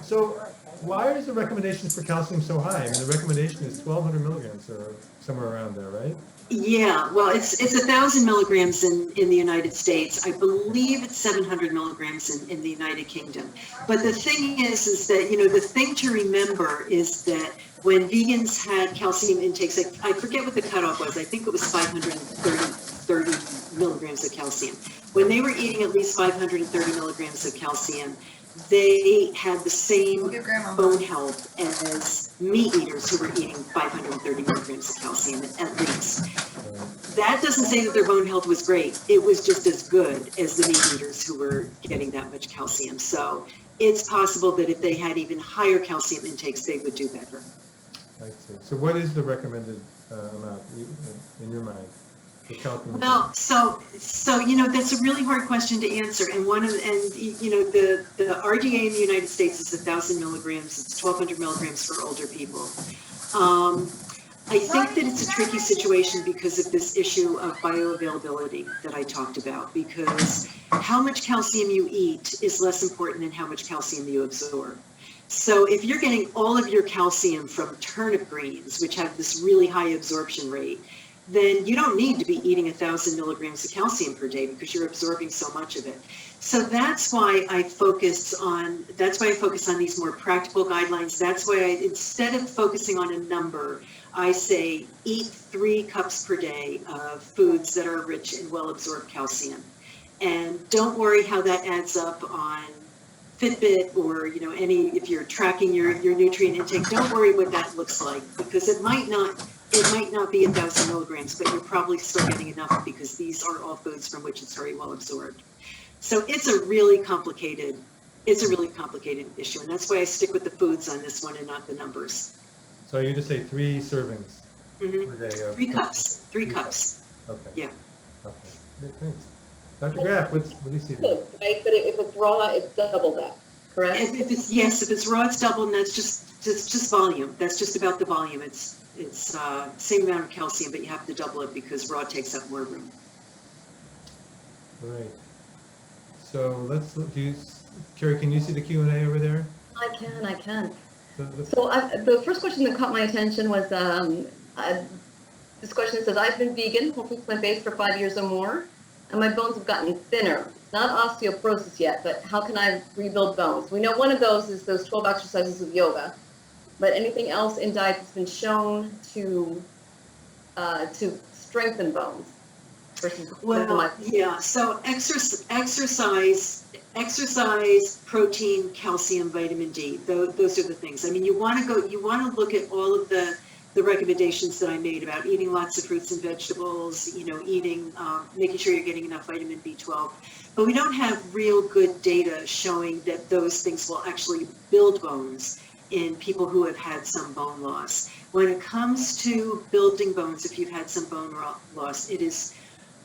So why is the recommendation for calcium so high? I mean, the recommendation is 1,200 milligrams or somewhere around there, right? Yeah, well, it's 1,000 milligrams in the United States. I believe it's 700 milligrams in the United Kingdom. But the thing is that, the thing to remember is that when vegans had calcium intakes, I forget what the cutoff was. I think it was 530 milligrams of calcium. When they were eating at least 530 milligrams of calcium, they had the same bone health as meat eaters who were eating 530 milligrams of calcium at least. That doesn't say that their bone health was great. It was just as good as the meat eaters who were getting that much calcium. So it's possible that if they had even higher calcium intakes, they would do better. I see. So what is the recommended amount in your mind? Well, so that's a really hard question to answer, and the RDA in the United States is 1,000 milligrams. It's 1,200 milligrams for older people. I think that it's a tricky situation because of this issue of bioavailability that I talked about, because how much calcium you eat is less important than how much calcium you absorb. So if you're getting all of your calcium from turnip greens, which have this really high absorption rate, then you don't need to be eating 1,000 milligrams of calcium per day because you're absorbing so much of it. So that's why I focus on these more practical guidelines. That's why instead of focusing on a number, I say eat 3 cups per day of foods that are rich in well-absorbed calcium. And don't worry how that adds up on Fitbit or, if you're tracking your nutrient intake, don't worry what that looks like, because it might not be 1,000 milligrams, but you're probably still getting enough because these are all foods from which it's very well absorbed. So it's a really complicated issue, and that's why I stick with the foods on this one and not the numbers. So you just say 3 servings per day of 3 cups. 3 cups. Okay. Yeah. Okay. Good, thanks. Dr. Graff, what do you see there? Right, but if it's raw, it's double that, correct? If it's raw, it's double, and that's just volume. That's just about the volume. It's same amount of calcium, but you have to double it because raw takes up more room. Right. So Carrie, can you see the Q&A over there? I can. So The first question that caught my attention was, this question says, I've been vegan, hopefully plant-based for 5 years or more, and my bones have gotten thinner. Not osteoporosis yet, but how can I rebuild bones? We know one of those is those 12 exercises of yoga, but anything else in diet that's been shown to strengthen bones versus so exercise, protein, calcium, vitamin D. Those are the things. I mean, you want to look at all of the recommendations that I made about eating lots of fruits and vegetables, making sure you're getting enough vitamin B12. But we don't have real good data showing that those things will actually build bones in people who have had some bone loss. When it comes to building bones, if you've had some bone loss,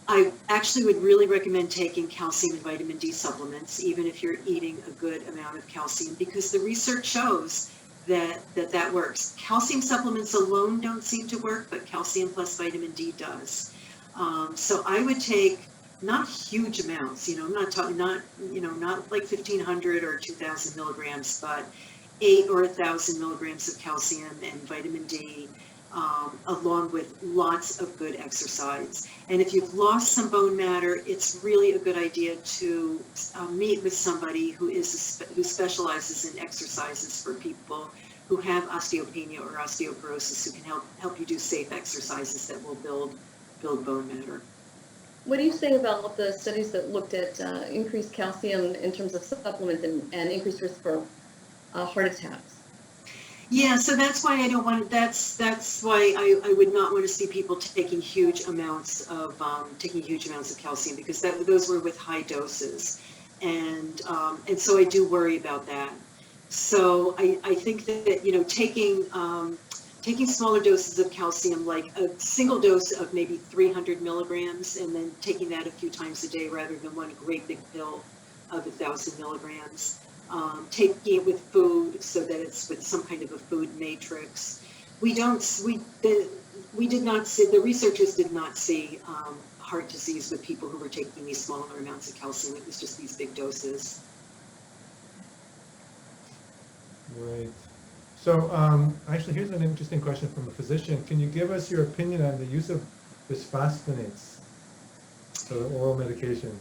I actually would really recommend taking calcium and vitamin D supplements, even if you're eating a good amount of calcium, because the research shows that works. Calcium supplements alone don't seem to work, but calcium plus vitamin D does. So I would take not huge amounts, I'm not talking, not like 1,500 or 2,000 milligrams, but 8 or 1,000 milligrams of calcium and vitamin D, along with lots of good exercise. And if you've lost some bone matter, it's really a good idea to meet with somebody who specializes in exercises for people who have osteopenia or osteoporosis, who can help you do safe exercises that will build bone matter. What do you say about the studies that looked at increased calcium in terms of supplements and increased risk for heart attacks? Yeah, so that's why I don't want to, that's why I would not want to see people taking huge amounts of calcium, because those were with high doses. And so I do worry about that. So I think that, taking smaller doses of calcium, like a single dose of maybe 300 milligrams, and then taking that a few times a day rather than one great big pill of 1,000 milligrams. Taking it with food so that it's with some kind of a food matrix. We did not see, the researchers did not see heart disease with people who were taking these smaller amounts of calcium. It was just these big doses. Right. So actually, here's an interesting question from a physician. Can you give us your opinion on the use of bisphosphonates, so the oral medication?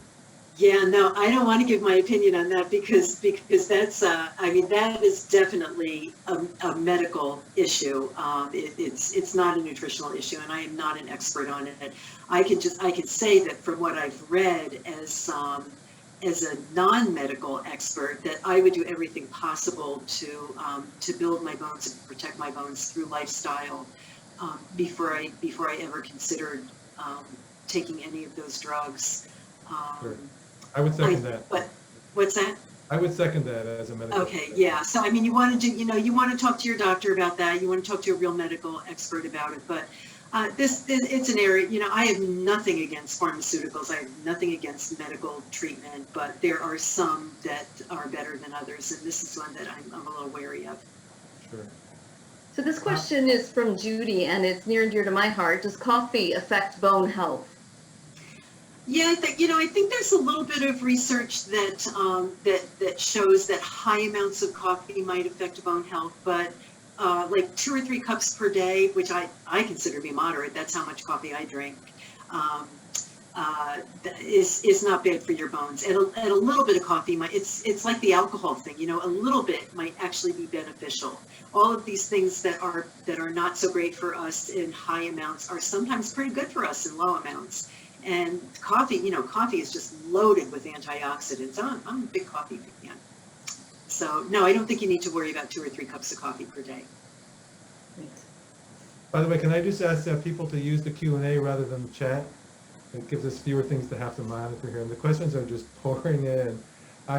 Yeah, no, I don't want to give my opinion on that because that's that is definitely a medical issue. It's not a nutritional issue, and I am not an expert on it. I can say that from what I've read as a non-medical expert, that I would do everything possible to build my bones and protect my bones through lifestyle before I ever considered taking any of those drugs. Sure. I would second that. What's that? I would second that as a medical. Okay, yeah. So you want to do, you want to talk to your doctor about that. You want to talk to a real medical expert about it. But it's an area. I have nothing against pharmaceuticals. I have nothing against medical treatment. But there are some that are better than others, and this is one that I'm a little wary of. Sure. So this question is from Judy, and it's near and dear to my heart. Does coffee affect bone health? Yeah, I think there's a little bit of research that shows that high amounts of coffee might affect bone health, but like 2 or 3 cups per day, which I consider to be moderate. That's how much coffee I drink. Is not bad for your bones. And a little bit of coffee it's like the alcohol thing. A little bit might actually be beneficial. All of these things that are not so great for us in high amounts are sometimes pretty good for us in low amounts. And coffee is just loaded with antioxidants. I'm a big coffee fan. So no, I don't think you need to worry about 2 or 3 cups of coffee per day. By the way, can I just ask people to use the Q&A rather than the chat? It gives us fewer things to have to monitor here. And the questions are just pouring in.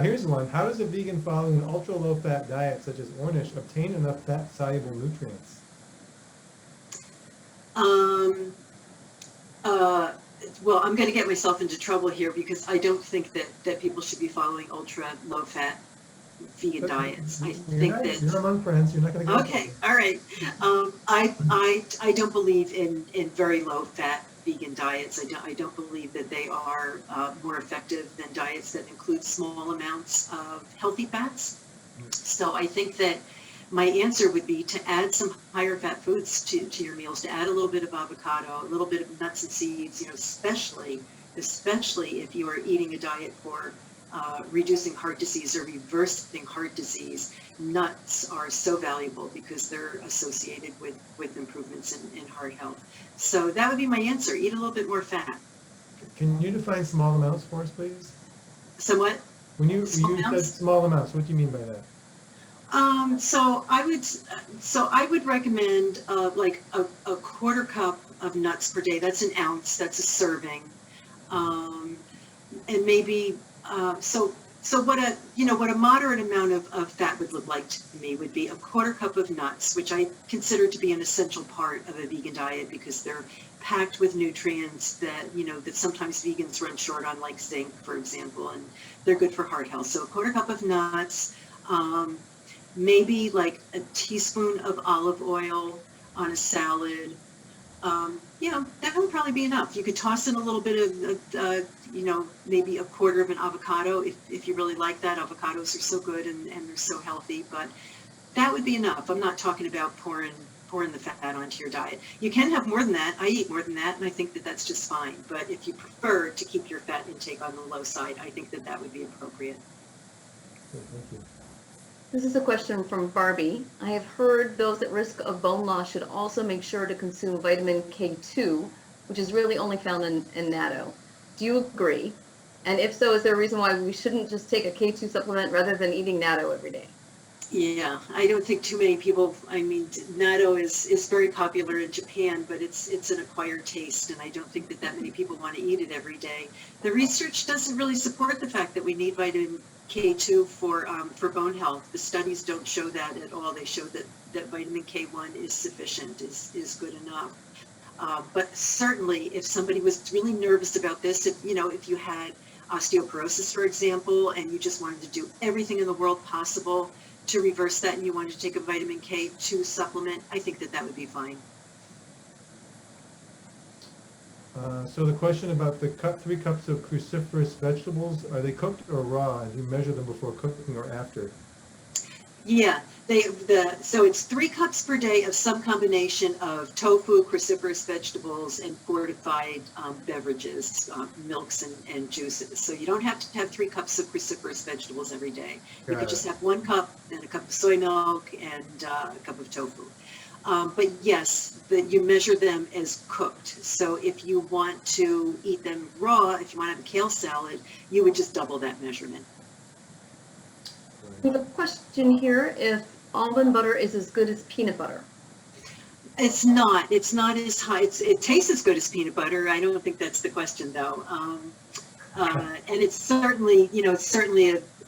Here's one. How does a vegan following an ultra-low-fat diet such as Ornish obtain enough fat-soluble nutrients? Well, I'm going to get myself into trouble here because I don't think that people should be following ultra low-fat vegan diets. I think that you're among friends. You're not going to get okay. All right. I don't believe in very low-fat vegan diets. I don't believe that they are more effective than diets that include small amounts of healthy fats. So I think that my answer would be to add some higher fat foods to your meals, to add a little bit of avocado, a little bit of nuts and seeds, especially if you are eating a diet for reducing heart disease or reversing heart disease. Nuts are so valuable because they're associated with improvements in heart health. So that would be my answer. Eat a little bit more fat. Can you define small amounts for us, please? Somewhat. When you said small amounts, what do you mean by that? So I would recommend like a quarter cup of nuts per day. That's an ounce. That's a serving, and maybe so what a moderate amount of fat would look like to me would be a quarter cup of nuts, which I consider to be an essential part of a vegan diet because they're packed with nutrients that that sometimes vegans run short on, like zinc, for example, and they're good for heart health. So a quarter cup of nuts. Maybe like a teaspoon of olive oil on a salad. That would probably be enough. You could toss in a little bit of, maybe a quarter of an avocado if you really like that. Avocados are so good and they're so healthy, but that would be enough. I'm not talking about pouring the fat onto your diet. You can have more than that. I eat more than that, and I think that that's just fine. But if you prefer to keep your fat intake on the low side, I think that would be appropriate. Good, thank you. This is a question from Barbie. I have heard those at risk of bone loss should also make sure to consume vitamin K2, which is really only found in natto. Do you agree? And if so, is there a reason why we shouldn't just take a K2 supplement rather than eating natto every day? Yeah, I don't think too many people, I mean, natto is very popular in Japan, but it's an acquired taste, and I don't think that many people want to eat it every day. The research doesn't really support the fact that we need vitamin K2 for bone health. The studies don't show that at all. They show that vitamin K1 is sufficient, is good enough. But certainly, if somebody was really nervous about this, if you had osteoporosis, for example, and you just wanted to do everything in the world possible to reverse that, and you wanted to take a vitamin K2 supplement, I think that would be fine. So the question about the 3 cups of cruciferous vegetables, are they cooked or raw? Do you measure them before cooking or after? Yeah, so it's 3 cups per day of some combination of tofu, cruciferous vegetables, and fortified beverages, milks and juices. So you don't have to have 3 cups of cruciferous vegetables every day. You could just have 1 cup, and a cup of soy milk, and a cup of tofu. But yes, you measure them as cooked. So if you want to eat them raw, if you want to have a kale salad, you would just double that measurement. We have a question here, if almond butter is as good as peanut butter. It's not as high. It tastes as good as peanut butter. I don't think that's the question, though. And it's certainly,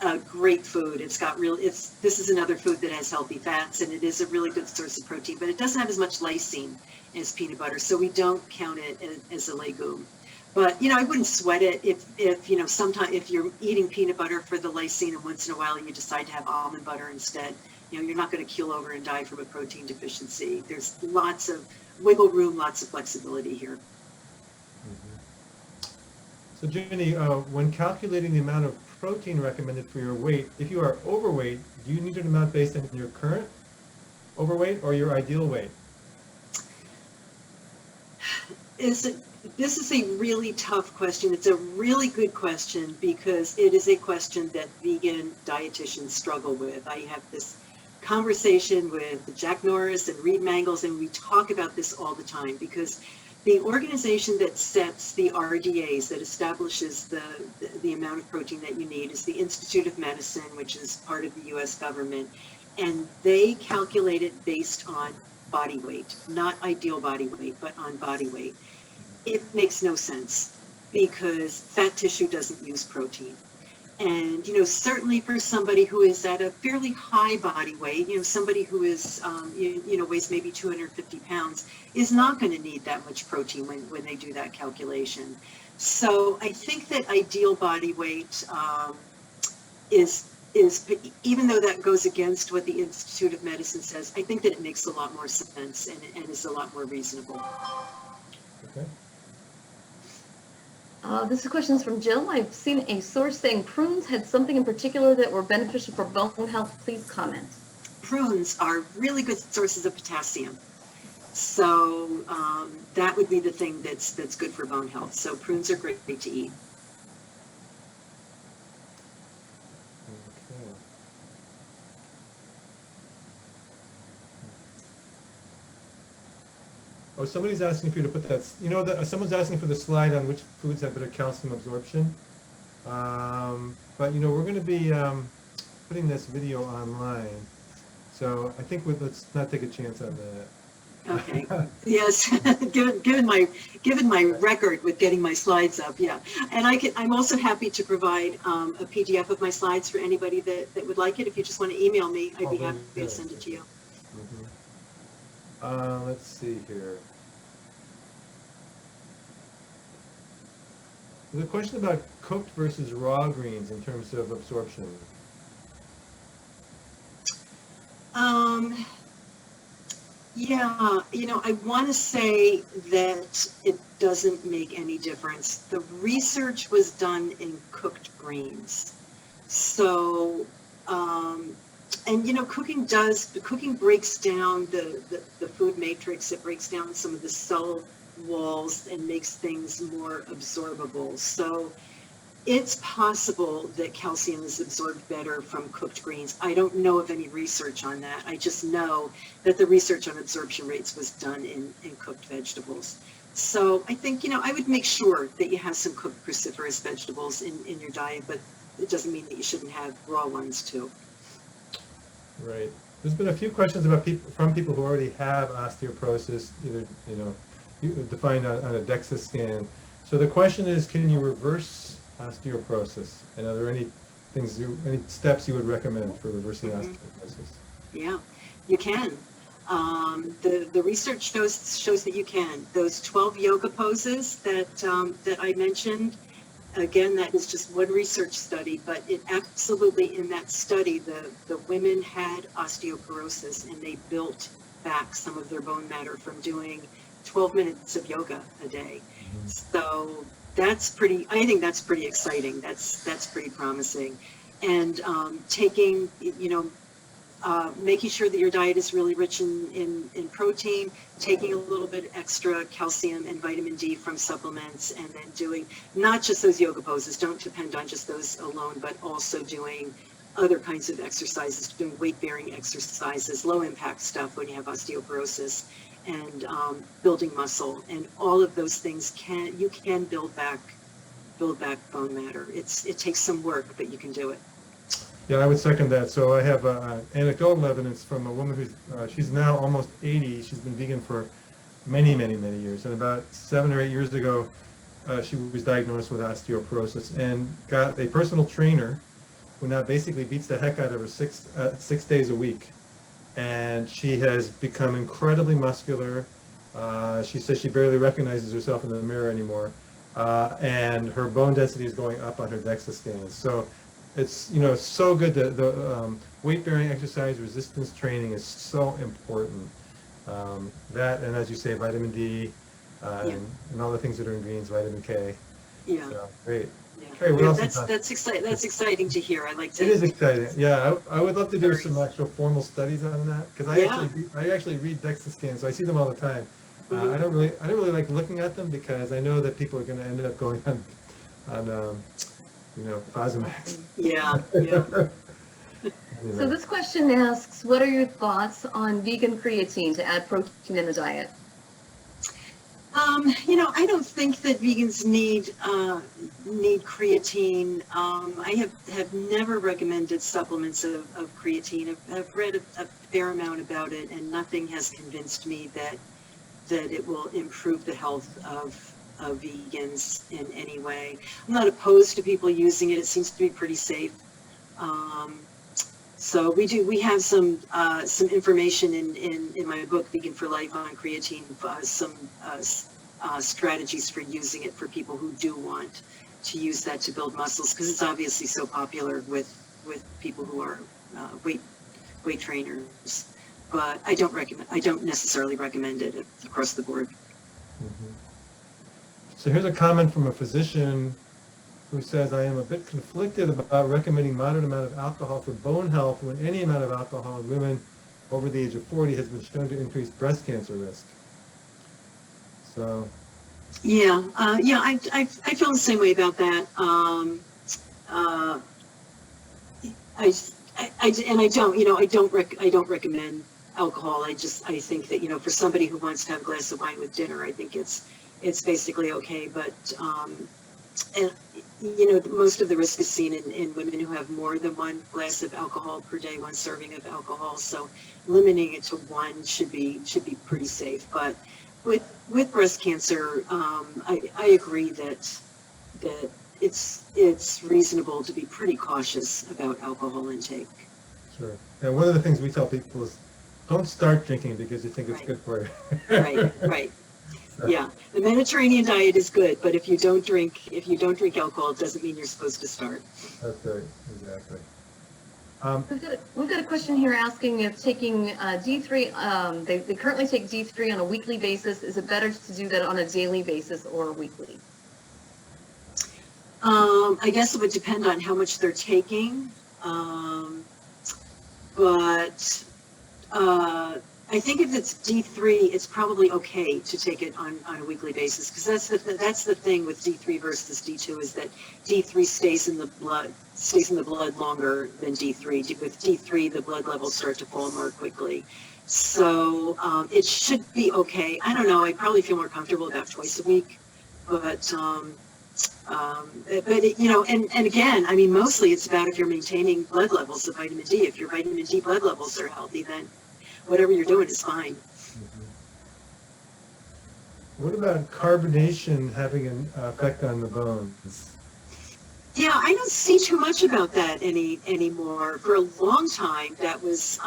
a great food. This is another food that has healthy fats, and it is a really good source of protein, but it doesn't have as much lysine as peanut butter, so we don't count it as a legume. But, I wouldn't sweat it if you're eating peanut butter for the lysine and once in a while you decide to have almond butter instead, you're not going to keel over and die from a protein deficiency. There's lots of wiggle room, lots of flexibility here. So Jenny, when calculating the amount of protein recommended for your weight, if you are overweight, do you need an amount based on your current overweight or your ideal weight? This is a really tough question. It's a really good question because it is a question that vegan dietitians struggle with. I have this conversation with Jack Norris and Reed Mangels, and we talk about this all the time because the organization that sets the RDAs, that establishes the amount of protein that you need, is the Institute of Medicine, which is part of the U.S. government, and they calculate it based on body weight, not ideal body weight, but on body weight. It makes no sense because fat tissue doesn't use protein. And, certainly for somebody who is at a fairly high body weight, somebody who is, weighs maybe 250 pounds is not going to need that much protein when they do that calculation. So I think that ideal body weight is, even though that goes against what the Institute of Medicine says, I think that it makes a lot more sense and is a lot more reasonable. Okay. This question is from Jill. I've seen a source saying prunes had something in particular that were beneficial for bone health. Please comment. Prunes are really good sources of potassium. So that would be the thing that's good for bone health. So prunes are great to eat. Okay. Oh, somebody's asking for you to put that, someone's asking for the slide on which foods have better calcium absorption. But, we're going to be putting this video online. So I think let's not take a chance on that. Okay. Yes. given my record with getting my slides up, yeah. And I'm also happy to provide a PDF of my slides for anybody that would like it. If you just want to email me, I'd be happy to send it to you. Let's see here. There's a question about cooked versus raw greens in terms of absorption. Yeah, I want to say that it doesn't make any difference. The research was done in cooked greens. So, and cooking breaks down the food matrix. It breaks down some of the cell walls and makes things more absorbable. So it's possible that calcium is absorbed better from cooked greens. I don't know of any research on that. I just know that the research on absorption rates was done in cooked vegetables. So I think, I would make sure that you have some cooked cruciferous vegetables in your diet, but it doesn't mean that you shouldn't have raw ones too. Right. There's been a few questions about people who already have osteoporosis, either, defined on a DEXA scan. So the question is, can you reverse osteoporosis? And are there any steps you would recommend for reversing Mhm. osteoporosis? Yeah, you can. The research shows that you can. Those 12 yoga poses that I mentioned, again, that is just one research study, but it absolutely, in that study, the women had osteoporosis and they built back some of their bone matter from doing 12 minutes of yoga a day. So I think that's pretty exciting. That's pretty promising. And taking, making sure that your diet is really rich in protein, taking a little bit extra calcium and vitamin D from supplements, and then doing not just those yoga poses, don't depend on just those alone, but also doing other kinds of exercises, doing weight-bearing exercises, low-impact stuff when you have osteoporosis, and building muscle. And all of those things you can build back bone matter. It takes some work, but you can do it. Yeah, I would second that. So I have anecdotal evidence from a woman she's now almost 80. She's been vegan for many, many, many years. And about 7 or 8 years ago, she was diagnosed with osteoporosis and got a personal trainer who now basically beats the heck out of her 6 days a week. And she has become incredibly muscular. She says she barely recognizes herself in the mirror anymore. And her bone density is going up on her DEXA scans. So it's so good that the weight-bearing exercise, resistance training is so important. That, and as you say, vitamin D, and all the things that are in greens, vitamin K. Yeah. So, great. Yeah. Okay, what else? That's exciting. That's exciting to hear. I like to. It is exciting. Yeah, I would love to do some actual formal studies on that, because I actually read DEXA scans, so I see them all the time. I don't really like looking at them because I know that people are going to end up going on Fosamax. Yeah. So this question asks, what are your thoughts on vegan creatine to add protein in the diet? I don't think that vegans need creatine. I have never recommended supplements of creatine. I've read a fair amount about it, and nothing has convinced me that it will improve the health of vegans in any way. I'm not opposed to people using it. It seems to be pretty safe. So we have some information in my book, Vegan for Life, on creatine, some strategies for using it for people who do want to use that to build muscles, because it's obviously so popular with people who are weight trainers. But I don't necessarily recommend it across the board. Mm-hmm. So here's a comment from a physician who says, I am a bit conflicted about recommending moderate amount of alcohol for bone health when any amount of alcohol in women over the age of 40 has been shown to increase breast cancer risk. So. Yeah, I feel the same way about that. I don't recommend alcohol. I think that, for somebody who wants to have a glass of wine with dinner, I think it's basically okay. But, most of the risk is seen in women who have more than one glass of alcohol per day, one serving of alcohol. So limiting it to one should be pretty safe. But with breast cancer, I agree that it's reasonable to be pretty cautious about alcohol intake. Sure. And one of the things we tell people is, don't start drinking because you think it's good for you. Right. So. Yeah, the Mediterranean diet is good, but if you don't drink alcohol, it doesn't mean you're supposed to start. That's right, exactly. We've got a question here asking if taking D3, they currently take D3 on a weekly basis. Is it better to do that on a daily basis or weekly? I guess it would depend on how much they're taking, but I think if it's D3, it's probably okay to take it on a weekly basis, because that's the thing with D3 versus D2, is that D3 stays in the blood longer than D3. With D3, the blood levels start to fall more quickly. So it should be okay. I don't know. I probably feel more comfortable about twice a week, but But it, you know, and again, I mean, mostly it's about if you're maintaining blood levels of vitamin D. If your vitamin D blood levels are healthy, then whatever you're doing is fine. Mhm. What about carbonation having an effect on the bones? Yeah, I don't see too much about that anymore. For a long time, that was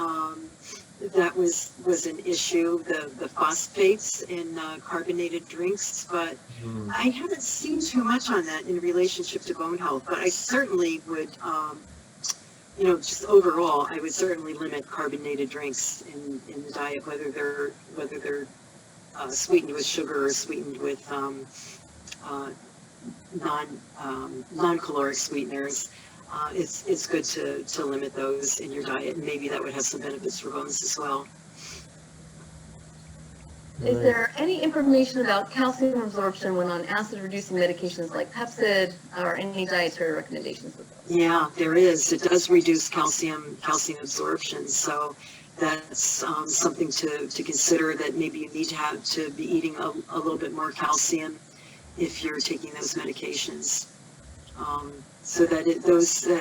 an issue, the phosphates in carbonated drinks, but Hmm. I haven't seen too much on that in relationship to bone health. But I certainly would, you know, just overall, I would certainly limit carbonated drinks in the diet, whether they're sweetened with sugar or sweetened with uh, non-caloric sweeteners. It's good to limit those in your diet, and maybe that would have some benefits for bones as well. Is Right. there any information about calcium absorption when on acid-reducing medications like Pepcid, or any dietary recommendations with those? Yeah, there is. It does reduce calcium absorption, so that's something to consider, that maybe you need to be eating a little bit more calcium if you're taking those medications. So that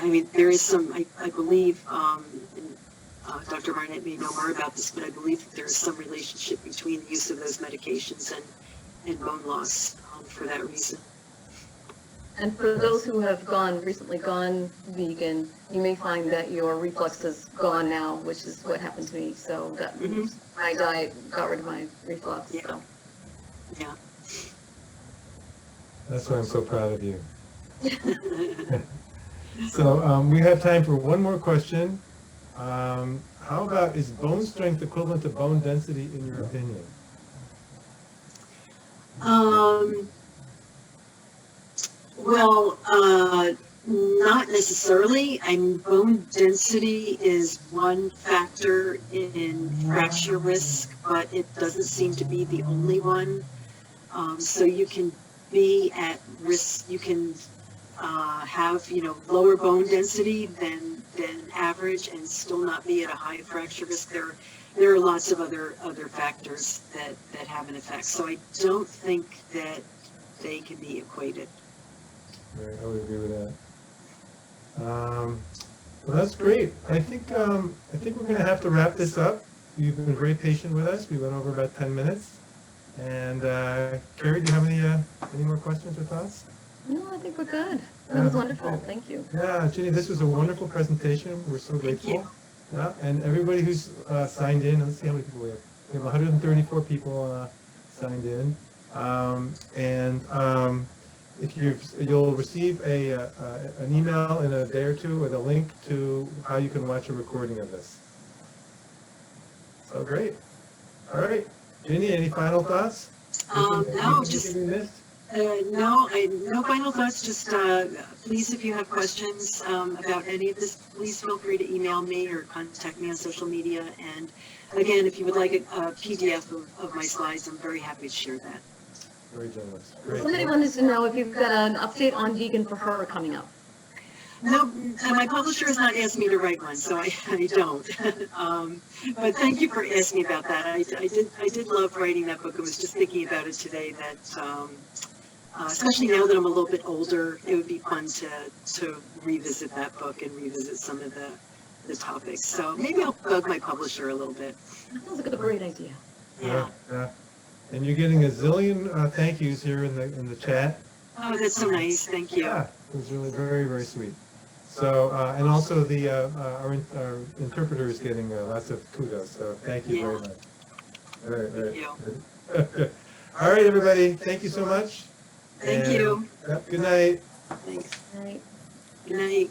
I mean, there is some, I believe, and, Dr. Barnett may know more about this, but I believe that there is some relationship between the use of those medications and bone loss for that reason. And for those who have recently gone vegan, you may find that your reflux is gone now, which is what happened to me. So that Mhm. my diet got rid of my reflux. Yeah. So. Yeah. That's why I'm so proud of you. So we have time for one more question. How about, is bone strength equivalent to bone density in your opinion? Well, not necessarily. I mean, bone density is one factor in fracture risk, but it doesn't seem to be the only one. So you can be at risk, you can have, you know, lower bone density than average and still not be at a high fracture risk. There are lots of other factors that have an effect. So I don't think that they can be equated. Right, I would agree with that. Well, that's great. I think we're going to have to wrap this up. You've been very patient with us. We went over about 10 minutes. And Carrie, do you have any more questions or thoughts? No, I think we're good. That was wonderful. Thank you. Yeah, Ginny, this was a wonderful presentation. We're so grateful. you. Yeah, and everybody who's signed in, let's see how many people we have. We have 134 people signed in. If you'll receive an email in a day or two with a link to how you can watch a recording of this. So great. All right. Ginny, any final thoughts? No, just Anything we missed? no final thoughts. Just please, if you have questions about any of this, please feel free to email me or contact me on social media. And again, if you would like a PDF of my slides, I'm very happy to share that. Very generous. Great. Somebody wanted to know if you've got an update on Vegan for Her coming up. No, my publisher has not asked me to write one, so I don't. But thank you for asking about that. I did love writing that book. I was just thinking about it today, that especially now that I'm a little bit older, it would be fun to revisit that book and revisit some of the topics. So maybe I'll bug my publisher a little bit. That sounds like a great idea. Yeah. Yeah. And you're getting a zillion thank yous here in the chat. Oh, that's so nice. Thank you. Yeah, it was really very, very sweet. So, and also our interpreter is getting lots of kudos, so thank you very much. Very, very. Thank you. All right, everybody, thank you so much. Thank And, you. Yep, good night. Thanks. Right. Good night.